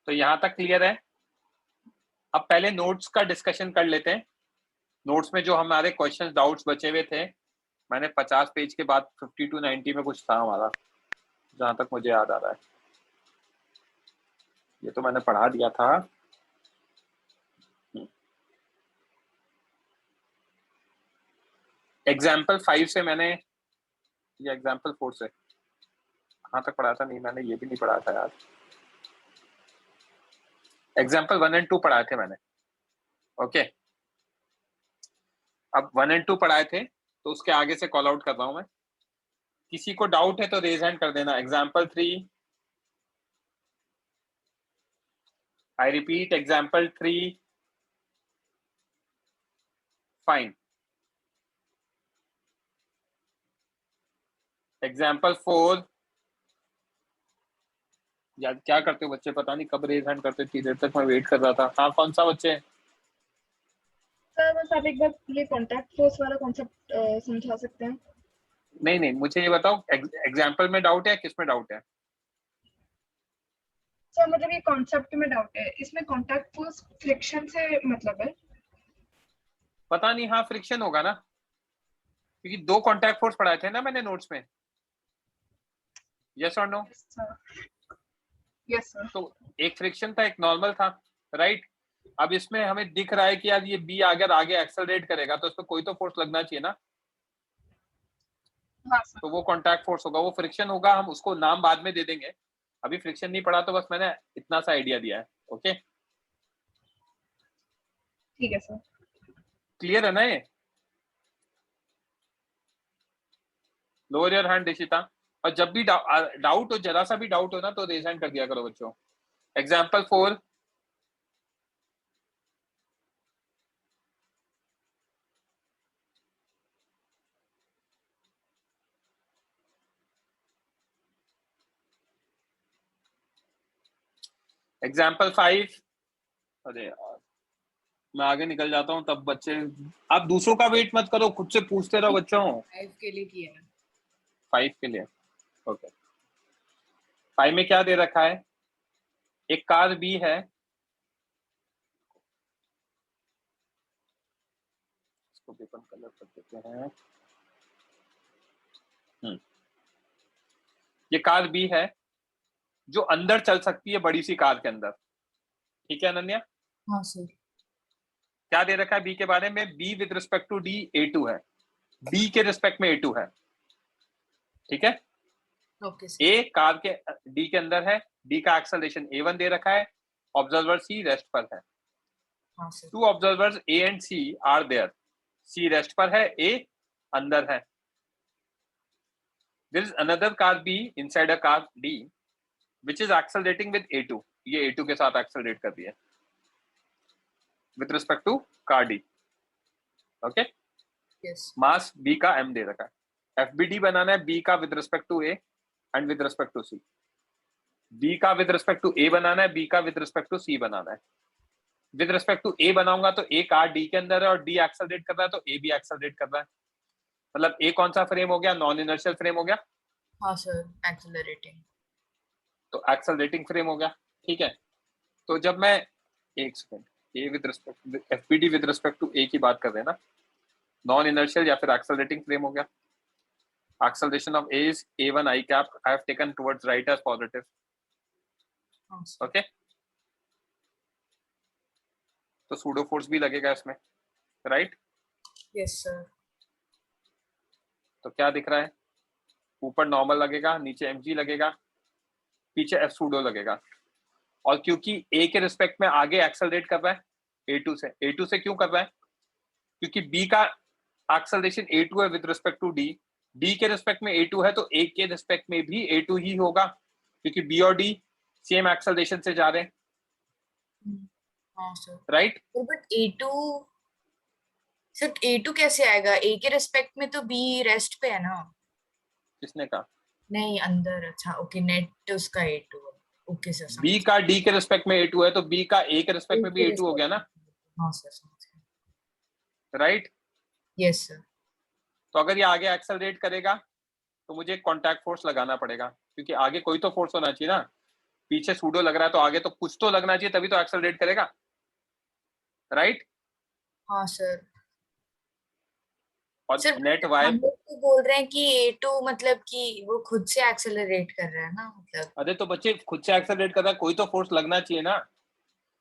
तो यहां तक क्लियर है। अब पहले नोट्स का डिस्कशन कर लेते हैं। नोट्स में जो हमारे क्वेश्चंस डाउट्स बचे हुए थे, मैंने 50 पेज के बाद 50 to 90 में कुछ था हमारा, जहां तक मुझे याद आ रहा है। ये तो मैंने पढ़ा दिया था। एग्जाम्पल 5 से मैंने, या एग्जाम्पल 4 से कहाँ तक पढ़ा था? नहीं, मैंने ये भी नहीं पढ़ा था यार। एग्जाम्पल 1 and 2 पढ़ाए थे मैंने। ओके, अब 1 and 2 पढ़ाए थे, तो उसके आगे से कॉल आउट कर रहा हूं मैं। किसी को डाउट है तो रेज हैंड कर देना। Example 3, I repeat, example 3 fine. Example 4, यार क्या करते हो बच्चे, पता नहीं कब रेज हैंड करते, इतनी देर तक मैं वेट कर रहा था। हाँ, कौन सा बच्चे? सर बस आप एक बार ये कॉन्टैक्ट फोर्स वाला कॉन्सेप्ट समझा सकते हैं? नहीं नहीं, मुझे ये बताओ, एग्जाम्पल में डाउट है, किस में डाउट है? सर मतलब ये कॉन्सेप्ट में डाउट है, इसमें कॉन्टैक्ट फोर्स फ्रिक्शन से मतलब है? पता नहीं, हाँ फ्रिक्शन होगा ना, क्योंकि 2 कॉन्टैक्ट फोर्स पढ़ाए थे ना मैंने नोट्स में। यस और नो? Yes sir. तो एक फ्रिक्शन था, एक नॉर्मल था, राइट? अब इसमें हमें दिख रहा है कि यार ये बी अगर आगे एक्सेलरेट करेगा तो इसमें कोई तो फोर्स लगना चाहिए ना। हाँ सर। तो वो कॉन्टैक्ट फोर्स होगा, वो फ्रिक्शन होगा। हम उसको नाम बाद में दे देंगे, अभी फ्रिक्शन नहीं पढ़ा, तो बस मैंने इतना सा आइडिया दिया है। ओके, ठीक है सर। क्लियर है ना ये? Lower your hand Dishita. और जब भी डाउट हो, जरा सा भी डाउट हो ना, तो रेज हैंड कर दिया करो बच्चों। Example 4, example 5। अरे यार, मैं आगे निकल जाता हूँ तब बच्चे, आप दूसरों का वेट मत करो, खुद से पूछते रहो बच्चों। 5 के लिए किया है। 5 के लिए, ओके। 5 में क्या दे रखा है? एक कार बी है, इसको भी अपन कलर कर देते हैं। ये कार बी है जो अंदर चल सकती है, बड़ी सी कार के अंदर। ठीक है अनन्या? हाँ सर। क्या दे रखा है बी के बारे में? B with respect to D A2 है, बी के रिस्पेक्ट में A2 है। ठीक है? Okay sir. ए कार के डी के अंदर है, डी का एक्सेलरेशन A1 दे रखा है, ऑब्जर्वर सी रेस्ट पर है। हाँ सर। 2 observers A and C are there, C rest पर है, A अंदर है। There is another car B inside a car D which is accelerating with A2. ये A2 के साथ एक्सेलरेट कर रही है with respect to car D. Okay, yes. Mass B का M दे रखा है। FBD बनाना है B का with respect to A and with respect to C. B का with respect to A बनाना है, B का with respect to C बनाना है। with respect to A बनाऊंगा तो A कार D के अंदर है और D एक्सेलरेट कर रहा है, तो A भी एक्सेलरेट कर रहा है। मतलब A कौन सा फ्रेम हो गया? नॉन इनर्शियल फ्रेम हो गया। हाँ सर, एक्सेलरेटिंग। तो एक्सेलरेटिंग फ्रेम हो गया। ठीक है, तो जब मैं, एक second, A with respect, FBD with respect to A की बात कर रहे हैं ना, नॉन इनर्शियल या फिर एक्सेलरेटिंग फ्रेम हो गया। Acceleration of A is a1 i cap, I have taken towards right as positive. हाँ सर। ओके, तो सूडो फोर्स भी लगेगा इसमें, राइट? Yes sir. तो क्या दिख रहा है? ऊपर नॉर्मल लगेगा, नीचे mg लगेगा, पीछे f सूडो लगेगा। और क्योंकि ए के रिस्पेक्ट में आगे एक्सेलरेट कर रहा है ए टू से क्यों कर रहा है? क्योंकि बी का एक्सेलरेशन a2 है with respect to D, D के रिस्पेक्ट में a2 है तो ए के रिस्पेक्ट में भी a2 ही होगा, क्योंकि बी और डी सेम एक्सेलरेशन से जा रहे हैं, हाँ सर। Right? But A2 sir A2 कैसे आएगा? A के रिस्पेक्ट में तो B रेस्ट पे है ना। किसने कहा? नहीं अंदर, अच्छा ओके, नेट उसका A2 है। Okay sir. बी का डी के रिस्पेक्ट में a2 है तो बी का ए के रिस्पेक्ट में भी a2 हो गया ना, हाँ सर समझ गया। राइट? Yes sir. तो अगर ये आगे एक्सेलरेट करेगा तो मुझे कॉन्टैक्ट फोर्स लगाना पड़ेगा, क्योंकि आगे कोई तो फोर्स होना चाहिए ना, पीछे सूडो लग रहा है तो आगे तो कुछ तो लगना चाहिए तभी तो एक्सेलरेट करेगा, राइट? हाँ सर। और सर नेट वाई, हम लोग तो बोल रहे हैं कि A2 मतलब कि वो खुद से एक्सेलरेट कर रहा है ना, मतलब। अरे तो बच्चे खुद से एक्सेलरेट कर रहा है, कोई तो फोर्स लगना चाहिए ना,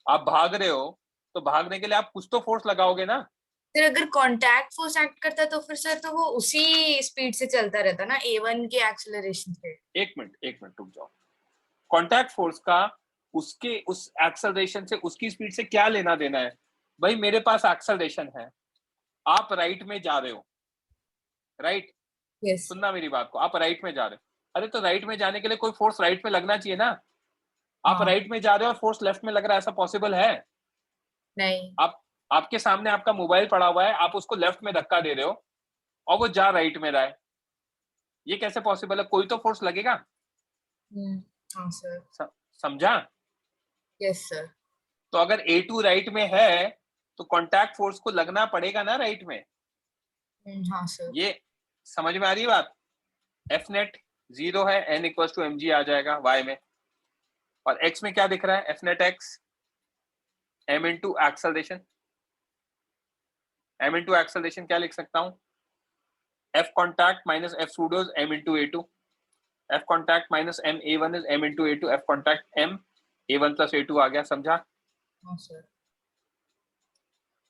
आप भाग रहे हो तो भागने के लिए आप कुछ तो फोर्स लगाओगे ना। सर अगर कांटेक्ट फोर्स एक्ट करता तो फिर सर तो वो उसी स्पीड से चलता रहता ना A1 के एक्सेलरेशन से। एक मिनट रुक जाओ, कॉन्टैक्ट फोर्स का उसके उस एक्सेलरेशन से उसकी स्पीड से क्या लेना देना है? भाई मेरे पास एक्सेलरेशन है, आप राइट में जा रहे हो, राइट? यस। सुनना मेरी बात को, आप राइट में जा रहे हो, अरे तो राइट में जाने के लिए कोई फोर्स राइट में लगना चाहिए ना, आप हाँ। राइट में जा रहे हो और फोर्स लेफ्ट में लग रहा है, ऐसा पॉसिबल है? नहीं। आप आपके सामने आपका मोबाइल पड़ा हुआ है, आप उसको लेफ्ट में धक्का दे रहे हो और वो जा राइट में रहा है, ये कैसे पॉसिबल है? कोई तो फोर्स लगेगा। हाँ सर। समझा? Yes sir. तो अगर A2 राइट में है तो कॉन्टैक्ट फोर्स को लगना पड़ेगा ना राइट में, हाँ सर। ये समझ में आ रही है बात? एफ नेट 0 है, n इक्वल टू mg आ जाएगा y में, और x में क्या दिख रहा है? F net x m into acceleration, m into acceleration क्या लिख सकता हूं? f contact minus f pseudo m into a2, f contact minus m a1 is m into a2, f contact m a1 plus a2 आ गया, समझा? हाँ सर।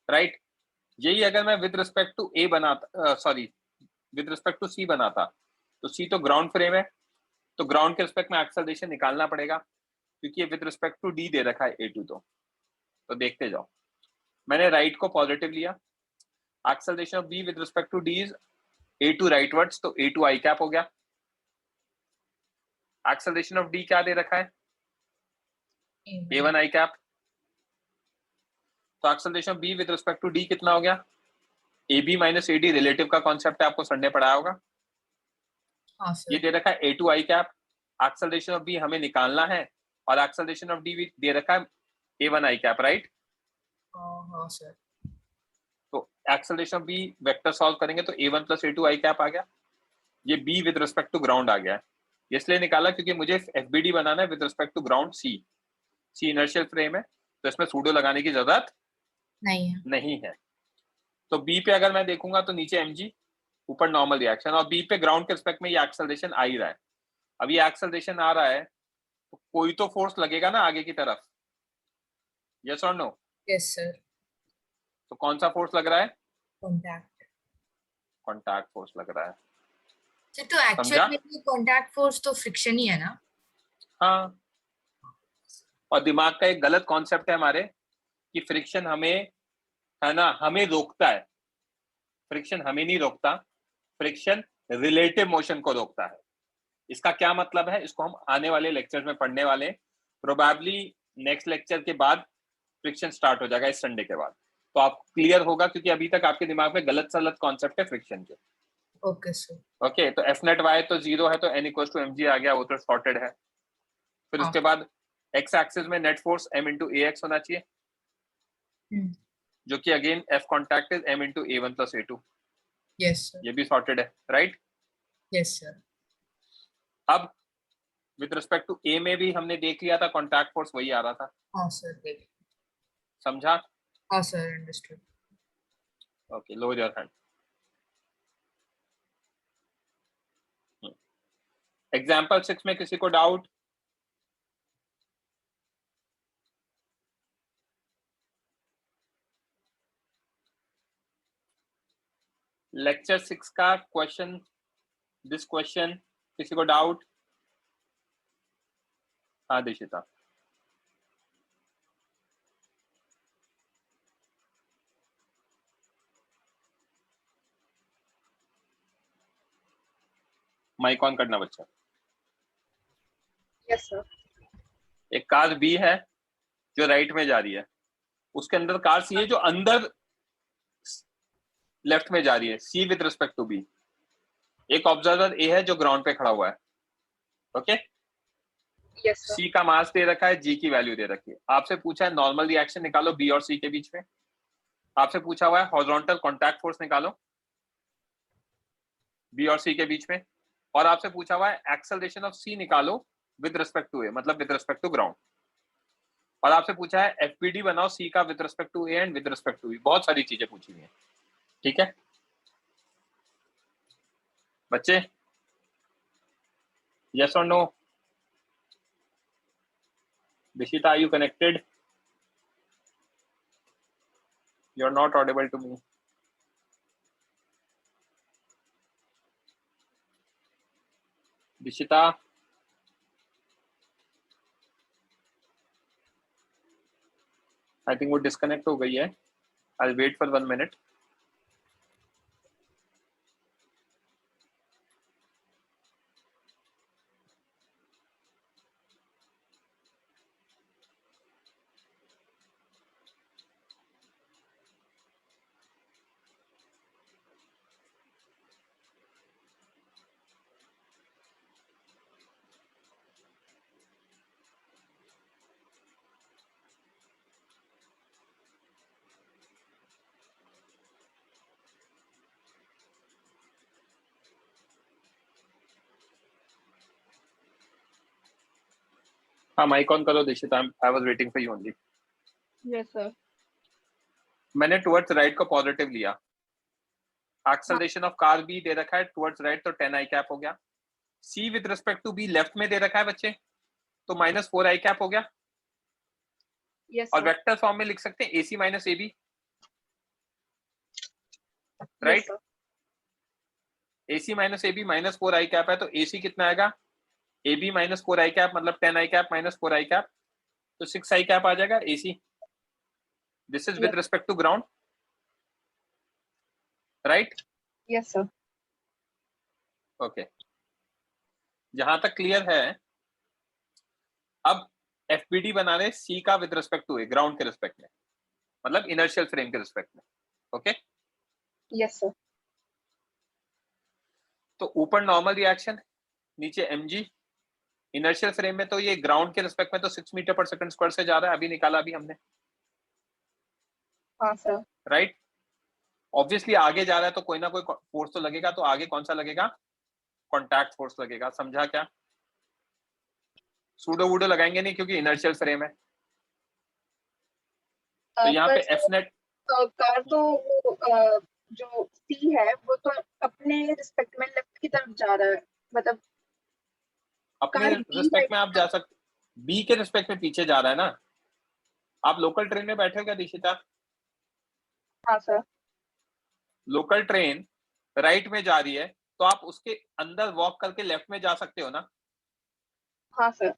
Right? यही अगर मैं विद रिस्पेक्ट टू a बनाता, sorry with respect to c बनाता, तो c तो ग्राउंड फ्रेम है, तो ग्राउंड के रिस्पेक्ट में एक्सेलरेशन निकालना पड़ेगा, क्योंकि ये विद रिस्पेक्ट टू d दे रखा है a2, तो देखते जाओ। मैंने राइट को पॉजिटिव लिया, acceleration of b with respect to d is a2 rightwards, तो a2 आई कैप हो गया। एक्सेलरेशन ऑफ d क्या दे रखा है? a1 आई कैप, तो acceleration of b with respect to d कितना हो गया? ab माइनस ad, रिलेटिव का कॉन्सेप्ट है, आपको सर ने पढ़ाया होगा। हाँ सर। ये दे रखा है a2 I cap, acceleration of b हमें निकालना है, और एक्सेलरेशन ऑफ d दे रखा है a1 आई कैप, राइट? हाँ सर। तो acceleration of b vector solve करेंगे तो a1 प्लस a2 आई कैप आ गया, ये b with respect to ground आ गया है, इसलिए निकाला क्योंकि मुझे fbd बनाना है with respect to ground c inertial frame है, तो इसमें सूडो लगाने की जरूरत नहीं है। तो b पे अगर मैं देखूंगा तो नीचे mg, ऊपर नॉर्मल रिएक्शन, और b पे ग्राउंड के रिस्पेक्ट में ये एक्सेलरेशन आ ही रहा है। अब ये एक्सेलरेशन आ रहा है तो कोई तो फोर्स लगेगा ना आगे की तरफ, यस और नो? Yes sir. तो कौन सा फोर्स लग रहा है? कॉन्टैक्ट फोर्स लग रहा है। सर तो एक्चुअल में कॉन्टैक्ट फोर्स तो फ्रिक्शन ही है ना? हाँ, और दिमाग का एक गलत कॉन्सेप्ट है हमारे कि फ्रिक्शन हमें, है ना, हमें रोकता है। फ्रिक्शन हमें नहीं रोकता, फ्रिक्शन रिलेटिव मोशन को रोकता है। इसका क्या मतलब है, इसको हम आने वाले लेक्चर में पढ़ने वाले हैं, प्रोबेबली नेक्स्ट लेक्चर के बाद फ्रिक्शन स्टार्ट हो जाएगा, इस संडे के बाद, तो आप क्लियर होगा, क्योंकि अभी तक आपके दिमाग में गलत सलत कॉन्सेप्ट है फ्रिक्शन के। Okay sir. ओके, तो एफ नेट वाई तो 0 है, तो n इक्वल टू mg आ गया, वो तो सॉर्टेड है। फिर उसके बाद x एक्सिस में net force m into ax होना चाहिए, जो कि again f contact is m into a1 plus a2। Yes sir. ये भी सॉर्टेड है, राइट? Yes sir. अब विद रिस्पेक्ट टू a में भी हमने देख लिया था, कॉन्टैक्ट फोर्स वही आ रहा था। हाँ सर। समझा? हाँ sir, understood. Okay, lower your hand. Example 6 में किसी को डाउट? लेक्चर 6 का क्वेश्चन, दिस क्वेश्चन, किसी को डाउट? हाँ दिशिता। माइक ऑन करना बच्चा। Yes sir. एक कार बी है जो राइट में जा रही है, उसके अंदर कार सी है जो अंदर लेफ्ट में जा रही है, सी विद रिस्पेक्ट टू बी। एक ऑब्जर्वर ए है जो ग्राउंड पे खड़ा हुआ है, ओके। Yes sir. सी का मास दे रखा है, जी की वैल्यू दे रखी है। आपसे पूछा है नॉर्मल रिएक्शन निकालो बी और सी के बीच में। आपसे पूछा हुआ है हॉरिजॉन्टल कॉन्टैक्ट फोर्स निकालो बी और सी के बीच में, और आपसे पूछा हुआ है एक्सेलरेशन ऑफ सी निकालो विद रिस्पेक्ट टू ए, मतलब विद रिस्पेक्ट टू ग्राउंड। और आपसे पूछा है एफपीडी बनाओ सी का with respect to A and with respect to B. बहुत सारी चीजें पूछी हुई हैं, ठीक है बच्चे? यस और no? Dishita, are you connected? You're not audible to me. Dishita? I think वो disconnect हो गई है. I'll wait for 1 minute. हाँ माइक ऑन करो Dishita, I was waiting for you only. Yes sir. मैंने टुवर्ड्स राइट को positive लिया। Acceleration of car B दे रखा है टुवर्ड्स राइट, तो 10 आई कैप हो गया। C with respect to B left में दे रखा है बच्चे, तो -4 आई कैप हो गया। यस और सर। वेक्टर फॉर्म में लिख सकते हैं AC minus AB, right? AC minus AB -4 आई कैप है, तो AC कितना आएगा? AB -4 आई कैप मतलब 10 आई कैप -4 आई कैप, तो 6 आई कैप आ जाएगा AC। This is with respect to ground, right? Yes sir. Okay, जहां तक क्लियर है। अब FBD बना रहे C का with respect to A, ground के रिस्पेक्ट में, मतलब इनर्शियल फ्रेम के रिस्पेक्ट में, ओके। Yes sir. तो ऊपर नॉर्मल रिएक्शन, नीचे mg। इनर्शियल फ्रेम में तो ये ग्राउंड के रिस्पेक्ट में तो 6 मीटर पर सेकंड स्क्वायर से जा रहा है, अभी निकाला अभी हमने, हाँ सर। राइट? ऑब्वियसली आगे जा रहा है तो कोई ना कोई फोर्स तो लगेगा, तो आगे कौन सा लगेगा? कॉन्टैक्ट फोर्स लगेगा, समझा क्या? सूडो वूडो लगाएंगे नहीं क्योंकि इनर्शियल फ्रेम है। तो यहाँ पे एफ नेट कार तो वो जो सी है वो तो अपने रिस्पेक्ट में लेफ्ट की तरफ जा रहा है, मतलब अपने कार B रिस्पेक्ट में है। आप जा सकते, बी के रिस्पेक्ट में पीछे जा रहा है ना। आप लोकल ट्रेन में बैठे हो क्या दीक्षिता? हाँ सर। लोकल ट्रेन राइट में जा रही है, तो आप उसके अंदर वॉक करके लेफ्ट में जा सकते हो ना। हाँ सर।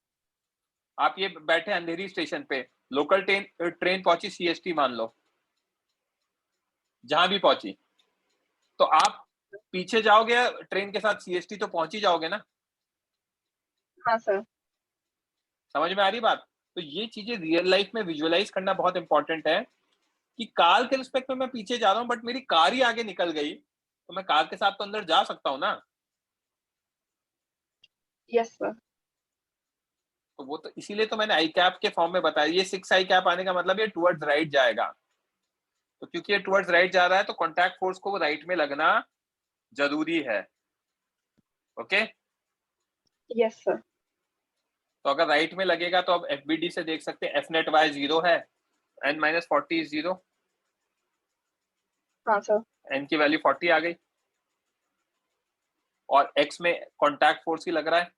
आप ये बैठे अंधेरी स्टेशन पे, लोकल ट्रेन पहुंची CST मान लो, जहां भी पहुंची, तो आप पीछे जाओगे ट्रेन के साथ CST तो पहुंच ही जाओगे ना। हाँ सर। समझ में आ रही बात? तो ये चीजें रियल लाइफ में विजुअलाइज करना बहुत इंपॉर्टेंट है कि कार के रिस्पेक्ट में मैं पीछे जा रहा हूं बट मेरी कार ही आगे निकल गई, तो मैं कार के साथ तो अंदर जा सकता हूं ना। Yes sir. तो वो तो इसीलिए तो मैंने आई कैप के फॉर्म में बताया। ये 6 आई कैप आने का मतलब ये टुवर्ड्स राइट जाएगा, तो क्योंकि ये टुवर्ड्स राइट जा रहा है तो कॉन्टैक्ट फोर्स को राइट में लगना जरूरी है, ओके। Yes sir. तो अगर राइट में लगेगा तो अब FBD से देख सकते हैं एफ नेट वाई 0 है, n-40 इज 0, हाँ सर। n की वैल्यू 40 आ गई, और x में कॉन्टैक्ट फोर्स ही लग रहा है।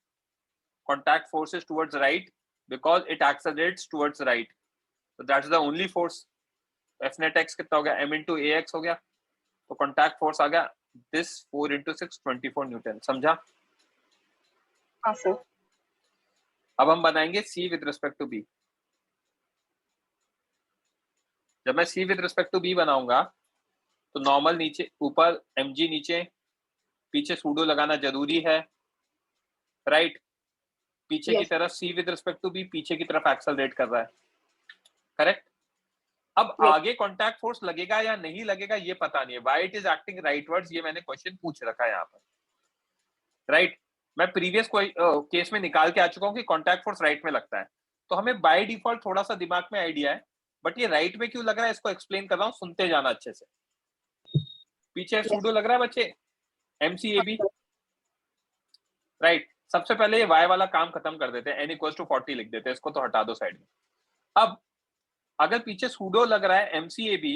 Contact force is towards right because it accelerates towards right, so that's the only force। F net x कितना हो गया? m into ax हो गया, तो कॉन्टैक्ट फोर्स आ गया this 4 into 6 24 न्यूटन, समझा? हाँ सर। अब हम बनाएंगे C with respect to B। जब मैं C with respect to B बनाऊंगा तो नॉर्मल नीचे, ऊपर mg नीचे, पीछे सूडो लगाना जरूरी है, राइट, पीछे की Yes. तरफ c with respect to b पीछे की तरफ एक्सेलरेट कर रहा है, करेक्ट। अब Yes. आगे कॉन्टैक्ट फोर्स लगेगा या नहीं लगेगा ये पता नहीं है, व्हाई इट इज एक्टिंग राइटवर्ड्स, ये मैंने क्वेश्चन पूछ रखा है यहाँ पर, राइट। मैं प्रीवियस केस में निकाल के आ चुका हूँ कि कॉन्टैक्ट फोर्स राइट में लगता है, तो हमें बाय डिफॉल्ट थोड़ा सा दिमाग में आइडिया है, बट ये राइट में क्यों लग रहा है इसको एक्सप्लेन कर रहा हूँ, सुनते जाना अच्छे से। पीछे सूडो लग रहा है बच्चे, MCAB, राइट। सबसे पहले ये y वाला काम खत्म कर देते हैं, n इक्वल्स टू 40 लिख देते हैं, इसको तो हटा दो साइड में। अब अगर पीछे सूडो लग रहा है MCAB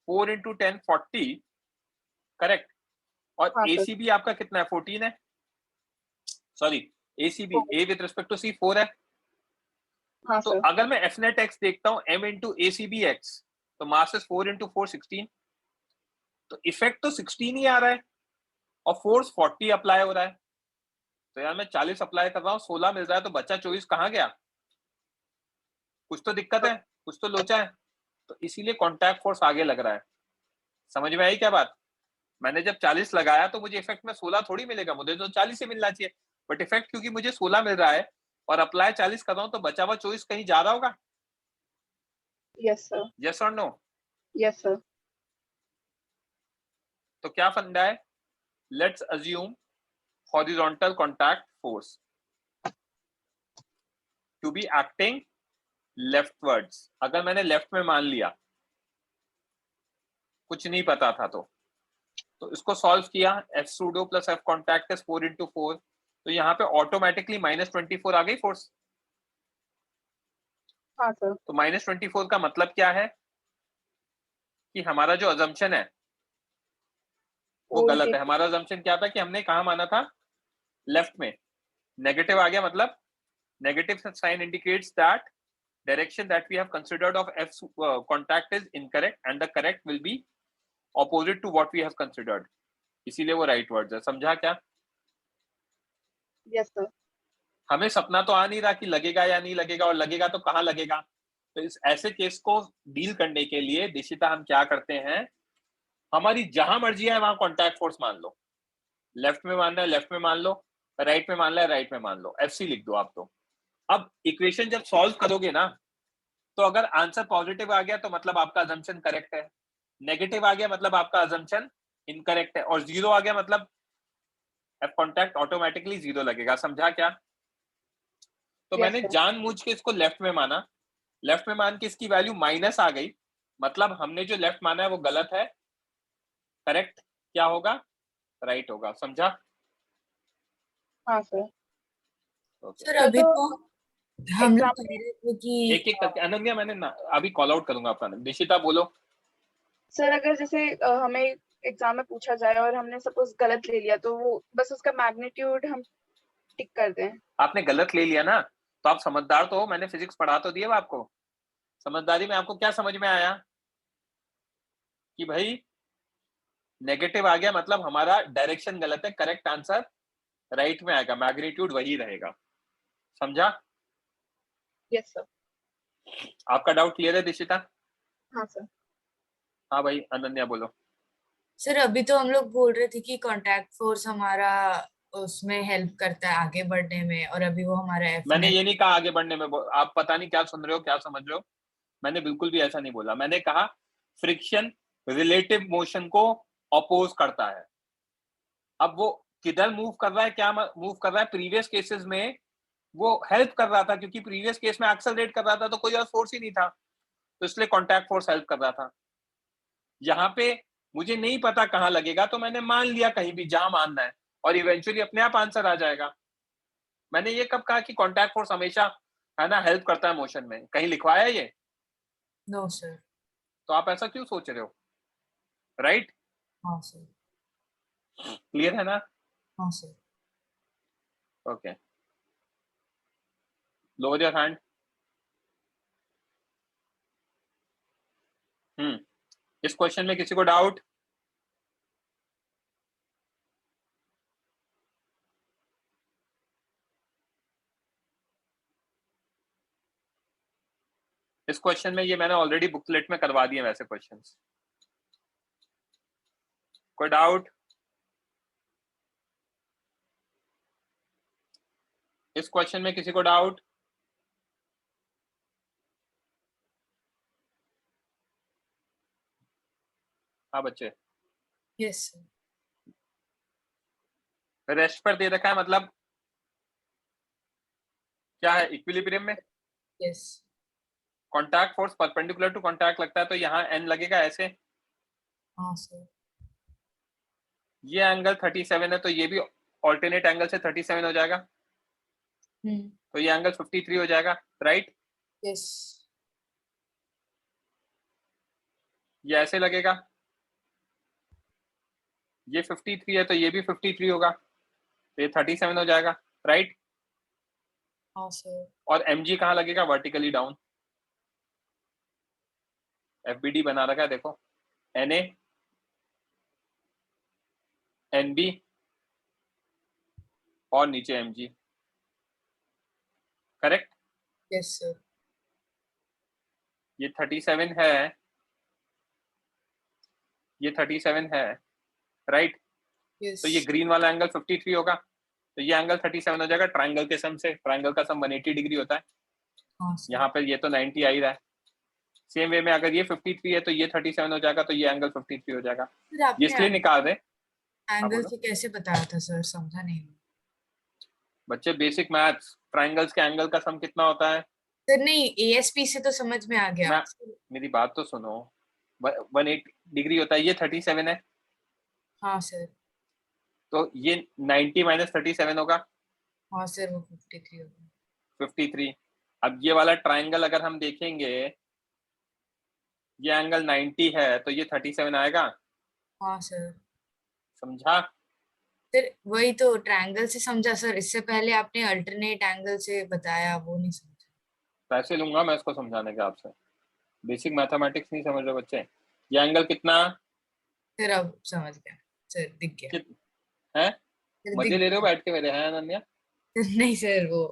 4 into 10 40, करेक्ट, और हाँ, सर। ACB आपका कितना है 14 है, sorry ACB A with respect to C 4 है। हाँ तो सर। अगर मैं Fnet x देखता हूँ m into ACB x, तो मास इज 4 into 4 16, तो इफेक्ट तो 16 ही आ रहा है और फोर्स 40 अप्लाई हो रहा है, तो यार मैं 40 अप्लाई कर रहा हूँ 16 मिल रहा है, तो बच्चा 24 कहाँ गया, कुछ तो दिक्कत है, कुछ तो लोचा है, तो इसीलिए कॉन्टैक्ट फोर्स आगे लग रहा है। समझ में आई क्या बात? मैंने जब 40 लगाया तो मुझे इफेक्ट में 16 थोड़ी मिलेगा, मुझे तो 40 ही मिलना चाहिए, बट इफेक्ट क्योंकि मुझे 16 मिल रहा है और अप्लाई 40 कर रहा हूँ, तो बचा हुआ 24 कहीं जा रहा होगा? Yes sir. यस और नो? Yes sir. तो क्या फंडा है, let's assume horizontal contact force to be acting leftwards. अगर मैंने लेफ्ट में मान लिया, कुछ नहीं पता था तो इसको सॉल्व किया, F pseudo plus F contact is 4 into 4, तो यहाँ पे ऑटोमेटिकली -24 आ गई फोर्स। हाँ सर। तो -24 का मतलब क्या है कि हमारा जो अजम्पशन है वो गलत है। हमारा अजम्पशन क्या था कि हमने कहा माना था लेफ्ट में, नेगेटिव आ गया, मतलब negative sign indicates that direction that we have considered of F contact is incorrect and the correct will be opposite to what we have considered, इसीलिए वो राइट वर्ड्स है। समझा क्या? Yes sir. हमें सपना तो आ नहीं रहा कि लगेगा या नहीं लगेगा, और लगेगा तो कहाँ लगेगा। तो इस ऐसे केस को डील करने के लिए दिशिता हम क्या करते हैं, हमारी जहां मर्जी है वहां कॉन्टैक्ट फोर्स मान लो, लेफ्ट में मानना है लेफ्ट में मान लो, राइट में मानना है राइट में मान लो, FC लिख दो आप। तो अब इक्वेशन जब सॉल्व करोगे ना, तो अगर आंसर पॉजिटिव आ गया तो मतलब आपका अजम्पशन करेक्ट है, नेगेटिव आ गया मतलब आपका अजम्पशन इनकरेक्ट है, और 0 आ गया मतलब F कॉन्टैक्ट ऑटोमेटिकली 0 लगेगा। समझा क्या? तो Yes, मैंने sir. जानबूझ के इसको लेफ्ट में माना, लेफ्ट में मान के इसकी वैल्यू माइनस आ गई, मतलब हमने जो लेफ्ट माना है वो गलत है, करेक्ट क्या होगा, राइट होगा। समझा? हाँ सर। Okay. सर अभी तो तो हम लोग एग्जाम कह रहे थे कि एक एक करके, अनन्या मैंने अभी कॉल आउट करूंगा आपका नाम, दिशिता बोलो। सर अगर जैसे हमें एग्जाम में पूछा जाए और हमने सपोज गलत ले लिया, तो वो बस उसका मैग्नीट्यूड हम टिक कर दें। आपने गलत ले लिया ना, तो आप समझदार तो हो, मैंने फिजिक्स पढ़ा तो दिया आपको। समझदारी में आपको क्या समझ में आया कि भाई नेगेटिव आ गया मतलब हमारा डायरेक्शन गलत है, करेक्ट आंसर राइट में आएगा, मैग्नीट्यूड वही रहेगा। समझा? Yes sir. आपका डाउट क्लियर है दिशिता? हाँ सर। हाँ भाई अनन्या बोलो। सर अभी तो हम लोग बोल रहे थे कि कांटेक्ट फोर्स हमारा उसमें हेल्प करता है आगे बढ़ने में, और अभी वो हमारा मैंने ये नहीं कहा आगे बढ़ने में, आप पता नहीं क्या सुन रहे हो क्या समझ रहे हो, मैंने बिल्कुल भी ऐसा नहीं बोला। मैंने कहा फ्रिक्शन रिलेटिव मोशन को अपोज करता है। अब वो किधर मूव कर रहा है, क्या मूव कर रहा है, प्रीवियस केसेस में वो हेल्प कर रहा था, क्योंकि प्रीवियस केस में एक्सेलरेट कर रहा था तो कोई और फोर्स ही नहीं था, तो इसलिए कॉन्टैक्ट फोर्स हेल्प कर रहा था। यहाँ पे मुझे नहीं पता कहाँ लगेगा, तो मैंने मान लिया कहीं भी जहां मानना है, और इवेंचुअली अपने आप आंसर आ जाएगा। मैंने ये कब कहा कि कॉन्टैक्ट फोर्स हमेशा है ना हेल्प करता है मोशन में, कहीं लिखवाया ये? No sir. तो आप ऐसा क्यों सोच रहे हो? राइट? हाँ सर। क्लियर है ना? हाँ sir. Okay, lower your hand. इस क्वेश्चन में किसी को डाउट? इस क्वेश्चन में ये मैंने ऑलरेडी बुकलेट में करवा दिए वैसे क्वेश्चंस। कोई डाउट? इस क्वेश्चन में किसी को डाउट? हाँ बच्चे, यस सर। रेस्ट पर दे रखा है, मतलब क्या है, इक्विलिब्रियम में yes. Contact force perpendicular to contact लगता है, तो यहाँ एन लगेगा ऐसे। हाँ सर। ये एंगल 37 है, तो ये भी ऑल्टरनेट एंगल से 37 हो जाएगा, तो ये एंगल 53 हो जाएगा, राइट? यस। ये ऐसे लगेगा, ये 53 है तो ये भी 53 होगा, तो ये 37 हो जाएगा, राइट? हाँ सर। और mg कहाँ लगेगा? Vertically down. FBD बना रखा है देखो, Na, NB और नीचे mg, करेक्ट? Yes sir. ये 37 है, ये 37 है, राइट? यस। तो ये ग्रीन वाला एंगल 53 होगा, तो ये एंगल 37 हो जाएगा ट्राइंगल के सम से। ट्राइंगल का सम 180 डिग्री होता है, हाँ सर। यहाँ पे ये तो 90 आ ही रहा है। सेम वे में अगर ये 53 है तो ये 37 हो जाएगा, तो ये एंगल 53 हो जाएगा। सर ये आपने इसलिए निकाल दे एंगल बोलो। से कैसे बताया था सर, समझा नहीं बच्चे, बेसिक मैथ्स, ट्राइंगल्स के एंगल का सम कितना होता है? सर। नहीं, एएसपी से तो समझ में आ गया। मेरी बात तो सुनो, 180 डिग्री होता है, ये 37 है, हाँ सर। तो ये 90 माइनस 37 होगा, हाँ सर, वो 53 होगा। 53। अब ये वाला ट्राइंगल अगर हम देखेंगे, ये एंगल 90 है तो ये 37 आएगा, हाँ सर। समझा? सर वही तो ट्रायंगल से समझा सर, इससे पहले आपने अल्टरनेट एंगल से बताया, वो नहीं समझा। पैसे लूंगा मैं इसको समझाने के आपसे, बेसिक मैथमेटिक्स नहीं समझ रहे बच्चे। ये एंगल कितना सर अब समझ गया सर, दिख गया। है? सर मजे दिख ले रहे हो गया। बैठ के मेरे, हैं अनन्या? नहीं सर, वो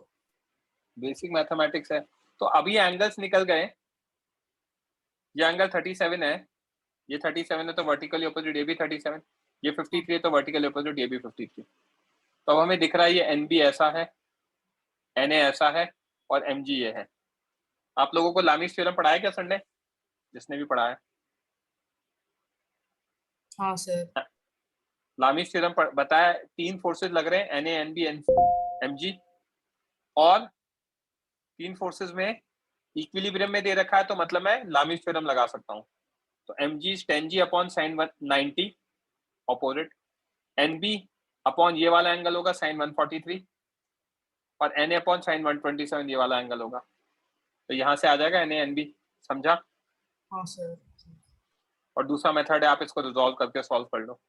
बेसिक मैथमेटिक्स है। तो अभी एंगल्स निकल गए, ये एंगल 37 है, ये 37 है तो वर्टिकली अपोजिट ये भी 37, ये 53 है तो वर्टिकली अपोजिट ये भी 53। तो अब हमें दिख रहा है ये NB ऐसा है, Na ऐसा है और Mg ये है। आप लोगों को लामीस थ्योरम पढ़ाया क्या संडे? जिसने भी पढ़ाया, हाँ सर। लामीस थ्योरम बताया, 3 फोर्सेस लग रहे हैं, Na, NB, Mg, और 3 फोर्सेस में इक्विलिब्रियम में दे रखा है, तो मतलब मैं लामीस थ्योरम लगा सकता हूँ। तो Mg tan g upon sine 90 opposite, NB upon ये वाला एंगल होगा साइन 143, और Na अपॉन साइन 127 ये वाला एंगल होगा, तो यहाँ से आ जाएगा Na NB, समझा? हाँ सर। और दूसरा मेथड है, आप इसको रिजॉल्व करके सॉल्व कर लो,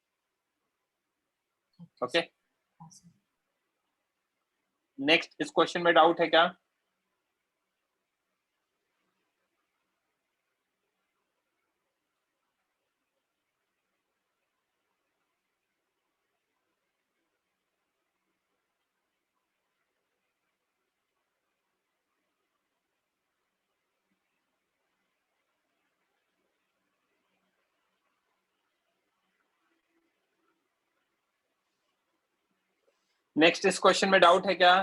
ओके? हाँ सर। नेक्स्ट, इस क्वेश्चन में डाउट है क्या? नेक्स्ट, इस क्वेश्चन में डाउट है क्या?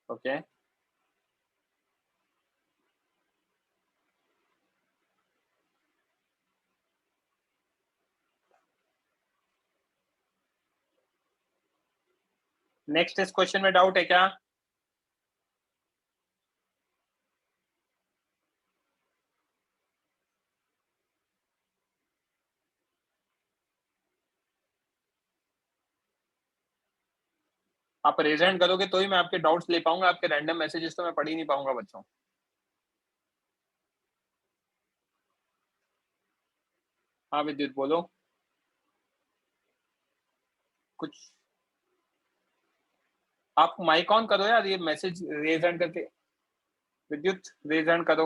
ओके, नेक्स्ट, इस क्वेश्चन में डाउट है क्या? आप रेज हैंड करोगे तो ही मैं आपके डाउट्स ले पाऊंगा, आपके रैंडम मैसेजेस तो मैं पढ़ ही नहीं पाऊंगा बच्चों। हाँ विद्युत बोलो कुछ। आप माइक ऑन करो यार, ये मैसेज रेज हैंड करके। विद्युत रेज हैंड करो।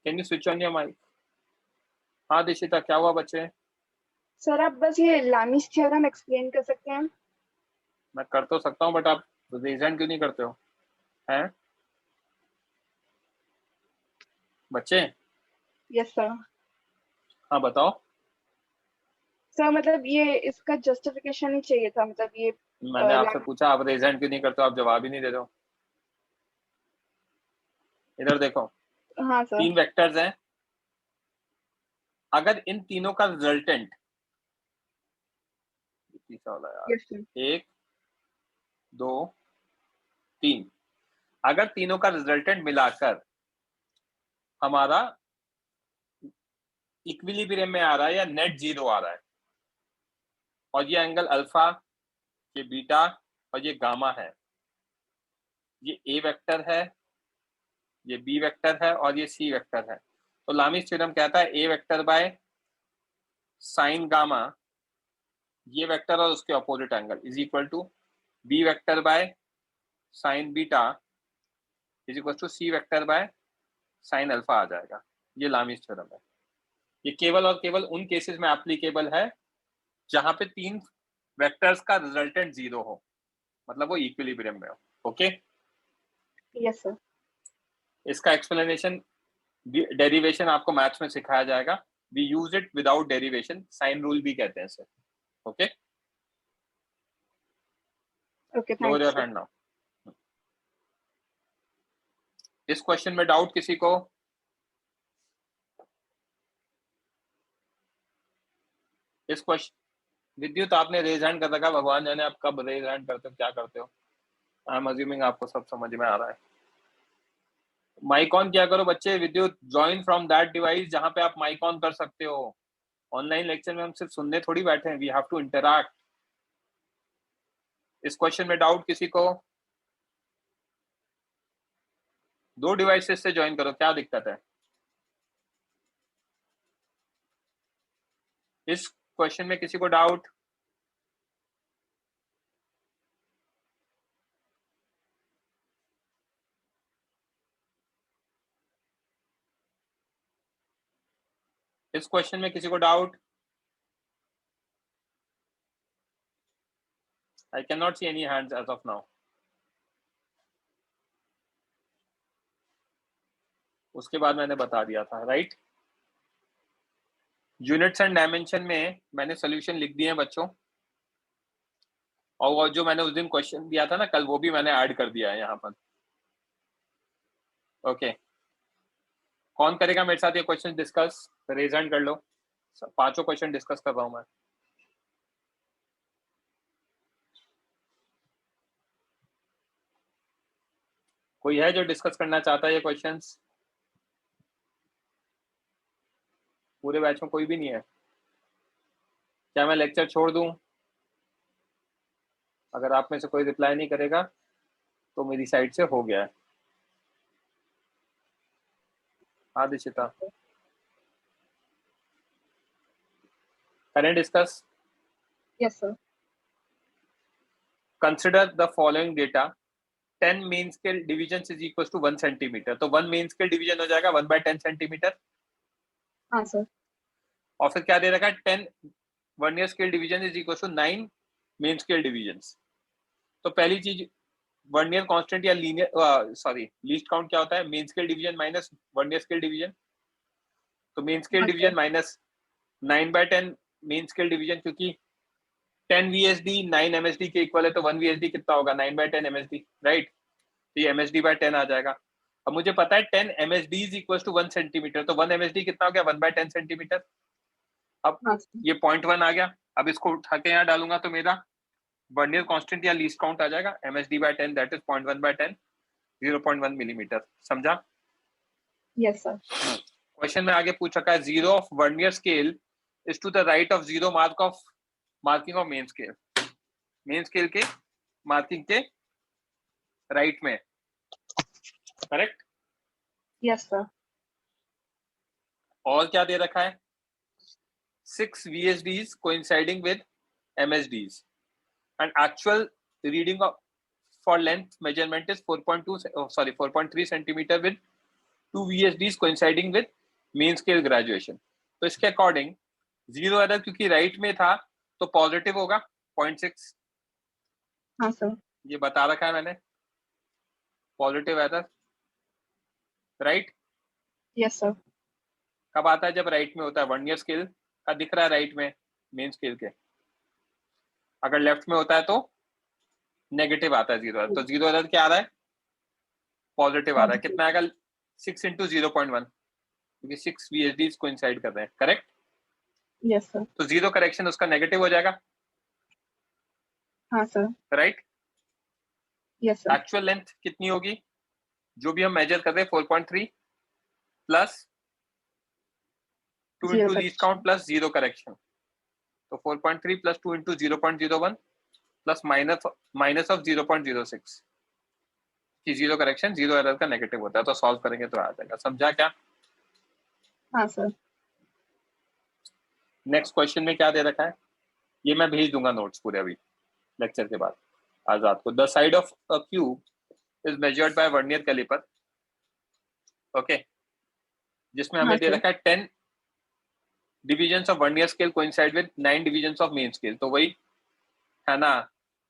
Can you switch on your mic? हाँ दिशिता, क्या हुआ बच्चे? सर आप बस ये लामीस थ्योरम एक्सप्लेन कर सकते हैं? मैं कर तो सकता हूँ, बट आप रीजन क्यों नहीं करते हो? हैं बच्चे? Yes sir. हाँ बताओ। सर मतलब ये इसका जस्टिफिकेशन ही चाहिए था, मतलब ये मैंने आपसे लामीस। पूछा, आप रीजन क्यों नहीं करते हो? आप जवाब ही नहीं दे रहे हो। इधर देखो, हाँ सर। 3 वेक्टर्स हैं। अगर इन तीनों का रिजल्टेंट, तीसरा वाला यार, यस सर। 1 2 3, अगर तीनों का रिजल्टेंट मिलाकर हमारा इक्विलिब्रियम में आ रहा है या नेट जीरो आ रहा है, और ये एंगल अल्फा, ये बीटा और ये गामा है, ये ए वेक्टर है, ये बी वेक्टर है और ये सी वेक्टर है, तो लामीस थ्योरम कहता है A vector by sine gamma, ये वेक्टर और उसके opposite angle, is equal to B vector by sine beta is equal to C vector by sine alpha आ जाएगा। ये लामीस थ्योरम है। ये केवल और केवल उन केसेस में एप्लीकेबल है जहां पे 3 वेक्टर्स का रिजल्टेंट 0 हो, मतलब वो इक्विलिब्रियम में हो। Okay, yes sir. इसका एक्सप्लेनेशन, डेरिवेशन आपको मैथ्स में सिखाया जाएगा। We use it without derivation, sine rule भी कहते हैं इसे। Okay, okay lower thanks your hand now. इस क्वेश्चन में डाउट किसी को? इस क्वेश्चन, विद्युत आपने रेज हैंड कर रखा, भगवान जाने आप कब रेज हैंड करते हो, क्या करते हो। आई एम अज्यूमिंग आपको सब समझ में आ रहा है। माइक ऑन किया करो बच्चे। विद्युत, ज्वाइन फ्रॉम दैट डिवाइस जहां पे आप माइक ऑन कर सकते हो। ऑनलाइन लेक्चर में हम सिर्फ सुनने थोड़ी बैठे हैं, वी हैव टू इंटरैक्ट। इस क्वेश्चन में डाउट किसी को? 2 डिवाइसेस से ज्वाइन करो, क्या दिक्कत है? इस क्वेश्चन में किसी को डाउट? इस क्वेश्चन में किसी को doubt? I cannot see any hands as of now. उसके बाद मैंने बता दिया था, राइट? यूनिट्स एंड डायमेंशन में मैंने सॉल्यूशन लिख दिए हैं बच्चों, और वो जो मैंने उस दिन क्वेश्चन दिया था ना कल, वो भी मैंने ऐड कर दिया है यहाँ पर। ओके, कौन करेगा मेरे साथ ये क्वेश्चन डिस्कस? रेज हैंड कर लो। 5 क्वेश्चन डिस्कस कर रहा हूँ मैं। कोई है जो डिस्कस करना चाहता है ये क्वेश्चंस? पूरे बैच में कोई भी नहीं है? क्या मैं लेक्चर छोड़ दूं? अगर आप में से कोई रिप्लाई नहीं करेगा तो मेरी साइड से हो गया है। हाँ दिशिता, करें discuss? Yes sir. Consider the following data, 10 main scale division is equal to 1 centimetre. तो 1 मेन स्केल डिवीजन हो जाएगा 1/10 सेंटीमीटर। हाँ सर। और फिर क्या दे रखा है? 10 vernier scale division is equal to 9 main scale division. तो पहली चीज, वर्नियर कांस्टेंट या लीनियर लीस्ट काउंट क्या होता है? Main scale division minus vernier scale division. तो main scale division minus 9/10 main scale division, क्योंकि 10 VSD 9 MSD के इक्वल है, तो 1 VSD कितना होगा? 9/10 MSD, राइट? तो ये MSD/10 आ जाएगा। अब मुझे पता है 10 MSD is equal to 1 centimetre, तो 1 MSD कितना हो गया? 1/10 सेंटीमीटर। अब हाँ सर। ये 0.1 आ गया। अब इसको उठा के यहाँ डालूंगा तो मेरा वर्नियर कांस्टेंट या लीस्ट काउंट आ जाएगा MSD/10, दैट इज 0.1/10, 0.1 मिलीमीटर। समझा? Yes sir. क्वेश्चन में आगे पूछ रखा है, 0 of vernier scale is to the right of 0 marking of main scale. Main scale के मार्किंग के राइट में, करेक्ट? Yes sir. और क्या दे रखा है? 6 VSDs coinciding with MSDs and actual reading of for length measurement is 4.3 centimeter with 2 VSDs coinciding with main scale graduation. तो इसके अकॉर्डिंग जीरो एरर क्योंकि राइट में था तो पॉजिटिव होगा 0.6, हाँ सर। ये बता रखा है मैंने, positive error, right. Yes sir. कब आता है? जब राइट में होता है। 1 ईयर स्केल का दिख रहा है राइट में मेन स्केल के, अगर लेफ्ट में होता है तो नेगेटिव आता है जीरो एरर। तो जीरो एरर क्या आ रहा है? पॉजिटिव आ रहा है। कितना आएगा? 6 इंटू 0.1, क्योंकि 6 VSDs कोइंसाइड कर रहे हैं, करेक्ट। Yes sir. तो जीरो करेक्शन उसका नेगेटिव हो जाएगा, हाँ सर। Right. Yes sir. Actual length कितनी होगी जो भी हम मेजर कर रहे हैं? 4.3 plus 2 into least count plus zero correction. तो 4.3 plus 2 into 0.01 plus minus of 0.06 कि जीरो करेक्शन जीरो एरर का नेगेटिव होता है। तो सॉल्व करेंगे तो आ जाएगा। समझा क्या? हाँ सर। नेक्स्ट क्वेश्चन में क्या दे रखा है ये मैं भेज दूंगा नोट्स पूरे अभी लेक्चर के बाद आज रात को। The side of a cube is measured by vernier calliper, okay, जिसमें हमें हाँ दे सर। रखा है 10 divisions of vernier scale coincide with 9 divisions of main scale. तो वही है ना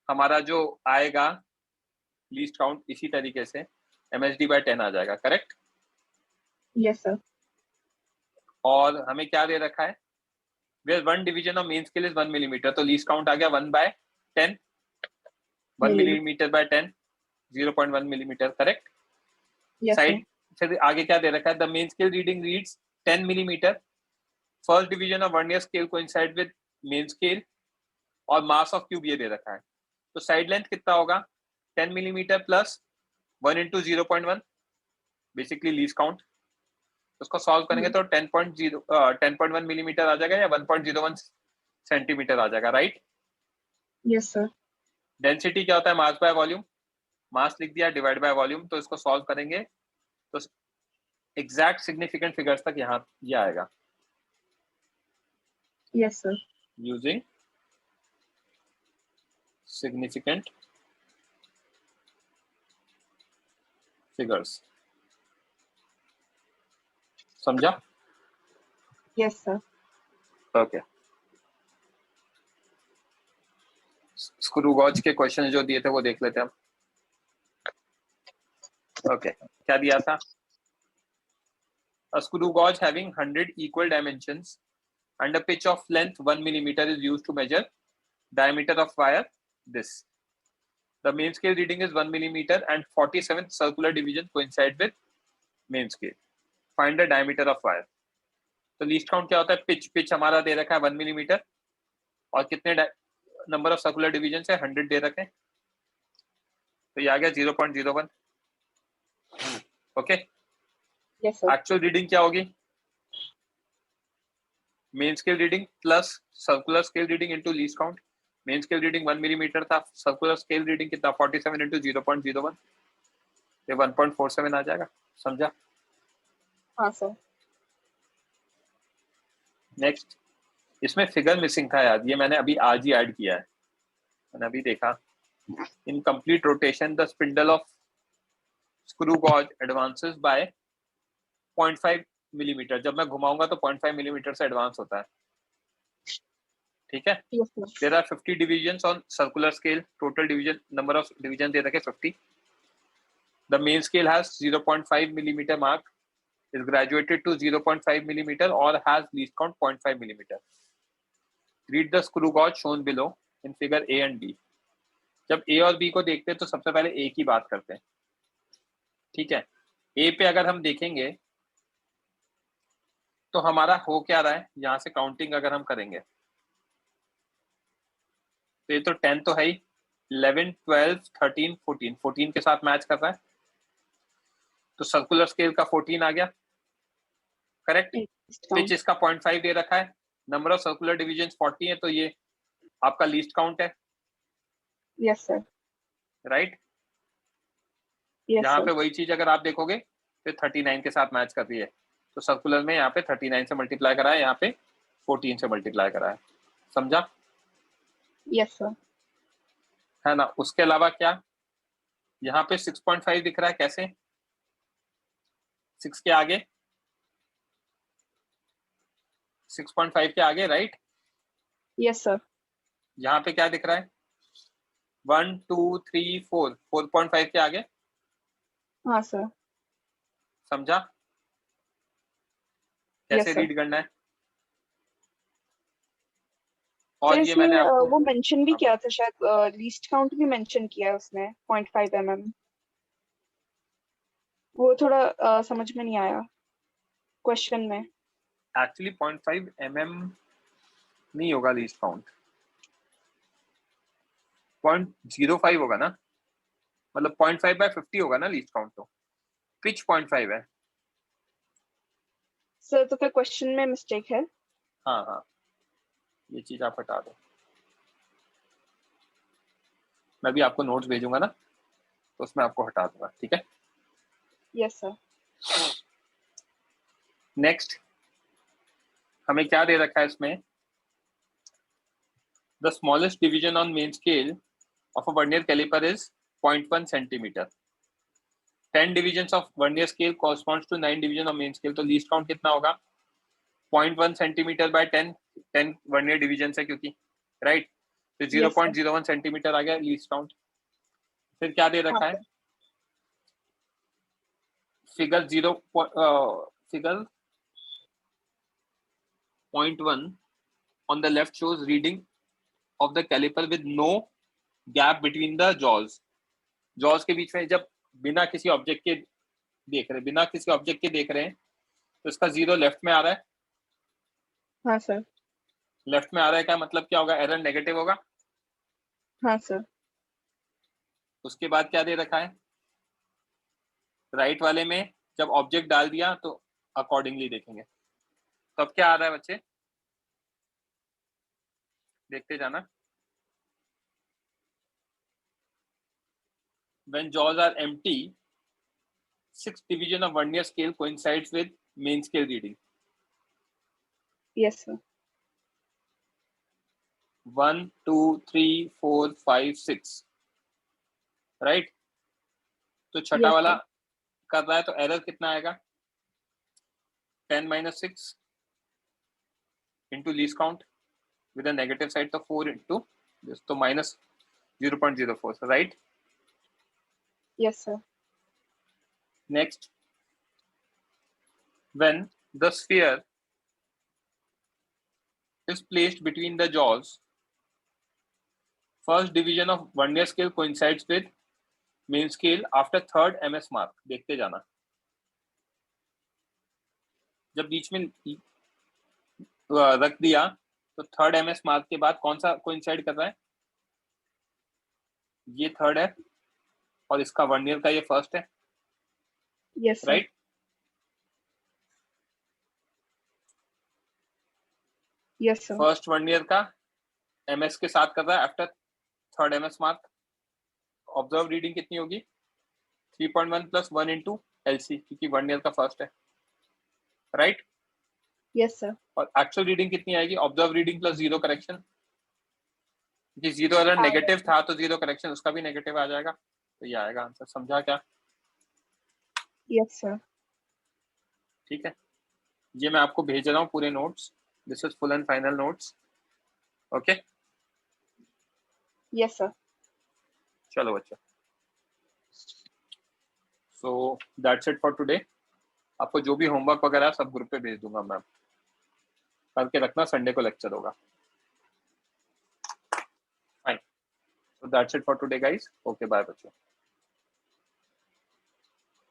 हमारा जो आएगा लीस्ट काउंट, इसी तरीके से MSD/10 आ जाएगा, करेक्ट। Yes sir. और हमें क्या दे रखा है? Where 1 division of main scale is 1 millimetre, तो लीस्ट काउंट आ गया 1/10, 1 millimetre, 0.1 millimetre, correct. Yes sir. Side से आगे क्या दे रखा है? The main scale reading reads 10 millimetre, first division of vernier scale coincide with main scale, और मास ऑफ क्यूब ये दे रखा है। तो साइड लेंथ कितना होगा? 10 millimetre plus 1 into 0.1, basically least count. उसको सॉल्व करेंगे तो 10.1 मिलीमीटर आ जाएगा या 1.01 सेंटीमीटर आ जाएगा, राइट। Yes sir. डेंसिटी क्या होता है? Mass by volume. मास लिख दिया डिवाइड बाय वॉल्यूम। तो इसको सॉल्व करेंगे तो एग्जैक्ट सिग्निफिकेंट फिगर्स तक यहाँ ये आएगा yes sir. Using significant figures. समझा? Yes sir. Okay. Screw gauge के क्वेश्चन जो दिए थे वो देख लेते हैं हम। ओके, क्या दिया था? A screw gauge having 100 equal dimensions and a pitch of length 1 millimeter is used to measure diameter of wire this. The main scale reading is 1 millimeter and 47 circular divisions coincide with main scale. Find the diameter of wire. तो least count क्या होता है? Pitch हमारा दे रखा है 1 millimetre और कितने number of circular division है? 100 दे रखे हैं, तो ये आ गया 0.01, okay. Yes sir. Actual reading क्या होगी? Main scale reading plus circular scale reading into least count. Main scale reading 1 millimetre था, सर्कुलर स्केल रीडिंग कितना? 47 इंटू 0.01, ये 1.47 आ जाएगा। समझा? हाँ सर। नेक्स्ट, इसमें फिगर मिसिंग था यार, ये मैंने अभी आज ही ऐड किया है, मैंने अभी देखा। In complete rotation the spindle of screw gauge advances by 0.5 millimetre. जब मैं घुमाऊंगा तो 0.5 मिलीमीटर से एडवांस होता है, ठीक है। Yes sir. There are 50 divisions on circular scale, total division number of division दे रखे 50। The main scale has 0.5 millimetre mark, is graduated to 0.5 millimeter or has least count 0.5 millimeter. Read the screw gauge shown below in figure A and B. जब A और B को देखते हैं तो सबसे पहले A की बात करते हैं, ठीक है। A पे अगर हम देखेंगे तो हमारा हो क्या रहा है, यहाँ से काउंटिंग अगर हम करेंगे तो ये तो 10 तो है ही, 11, 12, 13, 14 के साथ मैच कर रहा है, तो सर्कुलर स्केल का 14 आ गया, करेक्ट। पिच इसका 0.5 दे रखा है, नंबर ऑफ सर्कुलर डिविजन 40 है, तो ये आपका लीस्ट काउंट है, यस सर। राइट। यस यहाँ सर। पे वही चीज अगर आप देखोगे तो 39 के साथ मैच कर रही है, तो सर्कुलर में यहाँ पे 39 से मल्टीप्लाई करा है, यहाँ पे 14 से मल्टीप्लाई करा है। समझा? Yes sir. है ना। उसके अलावा क्या यहाँ पे 6.5 दिख रहा है, कैसे? 6 के आगे 6.5 के आगे, राइट? Yes sir. यहाँ पे क्या दिख रहा है? 1 2 3 4, 4.5 के आगे। हाँ सर। समझा यस कैसे सर। रीड करना है? सर और ये इसमें मैंने आपको वो मेंशन भी हाँ, किया था शायद, लीस्ट काउंट भी मेंशन किया है उसने 0.5 mm। वो थोड़ा समझ में नहीं आया क्वेश्चन में। एक्चुअली 0.5 mm नहीं होगा लीस्ट काउंट, 0.05 होगा ना, मतलब 0.5/50 होगा ना लीस्ट काउंट, तो पिच 0.5 है। सर तो फिर क्वेश्चन में मिस्टेक है। हाँ हाँ, ये चीज आप हटा दो, मैं भी आपको नोट्स भेजूंगा ना, तो उसमें आपको हटा दूंगा, ठीक है? Yes sir. नेक्स्ट हमें क्या दे रखा है इसमें? The smallest division on main scale of a vernier calliper is 0.1 centimetre. 10 divisions of vernier scale corresponds to 9 division of main scale, तो लीस्ट काउंट कितना होगा? 0.1 सेंटीमीटर बाय 10 वर्नियर डिवीजन है क्योंकि, राइट? तो 0.01 सेंटीमीटर आ गया लीस्ट काउंट। फिर क्या दे रखा है? Figure 0.1 on the left shows reading of the caliper with no gap between the jaws। jaws के बीच में जब बिना किसी ऑब्जेक्ट के देख रहे हैं तो इसका 0 लेफ्ट में आ रहा है। हाँ सर। लेफ्ट में आ रहा है, क्या मतलब क्या होगा? एरर नेगेटिव होगा। हाँ सर। उसके बाद क्या दे रखा है? राइट वाले में जब ऑब्जेक्ट डाल दिया तो अकॉर्डिंगली देखेंगे। तो अब क्या आ रहा है बच्चे, देखते जाना। When jaws are empty, 6th division of vernier scale coincides with main scale reading। Yes sir. 1 2 3 4 5 6, right? तो छठा Yes, वाला sir. कर रहा है तो एरर कितना आएगा? 10 - 6 into least count with a negative side, तो 4 into this, तो minus 0.04, right? Yes, sir. Next, when the sphere is placed between the jaws, first division of vernier scale coincides with main scale after third MS mark। देखते जाना, जब बीच में रख दिया तो third MS mark के बाद कौन सा कोइंसाइड कर रहा है? ये थर्ड है और इसका वर्नियर का ये फर्स्ट है, Yes, sir. Right? Yes, sir. First vernier का MS के साथ कर रहा है after third MS mark. Observe reading कितनी होगी? 3.1 + 1 into LC, क्योंकि वर्नियर का फर्स्ट है, राइट? Yes, sir. और एक्चुअल रीडिंग कितनी आएगी? ऑब्जर्व रीडिंग प्लस 0 करेक्शन, क्योंकि 0 अगर हाँ, नेगेटिव था तो 0 करेक्शन उसका भी नेगेटिव आ जाएगा, तो ये आएगा आंसर। समझा क्या? Yes, sir. ठीक है, ये मैं आपको भेज रहा हूँ पूरे notes. This is full and final notes, okay? Yes, sir. चलो बच्चों, सो दैट्स इट फॉर टुडे। आपको जो भी होमवर्क वगैरह सब ग्रुप पे भेज दूंगा मैं, करके रखना, संडे को लेक्चर होगा। Fine, so that's it for today guys, okay bye बच्चों।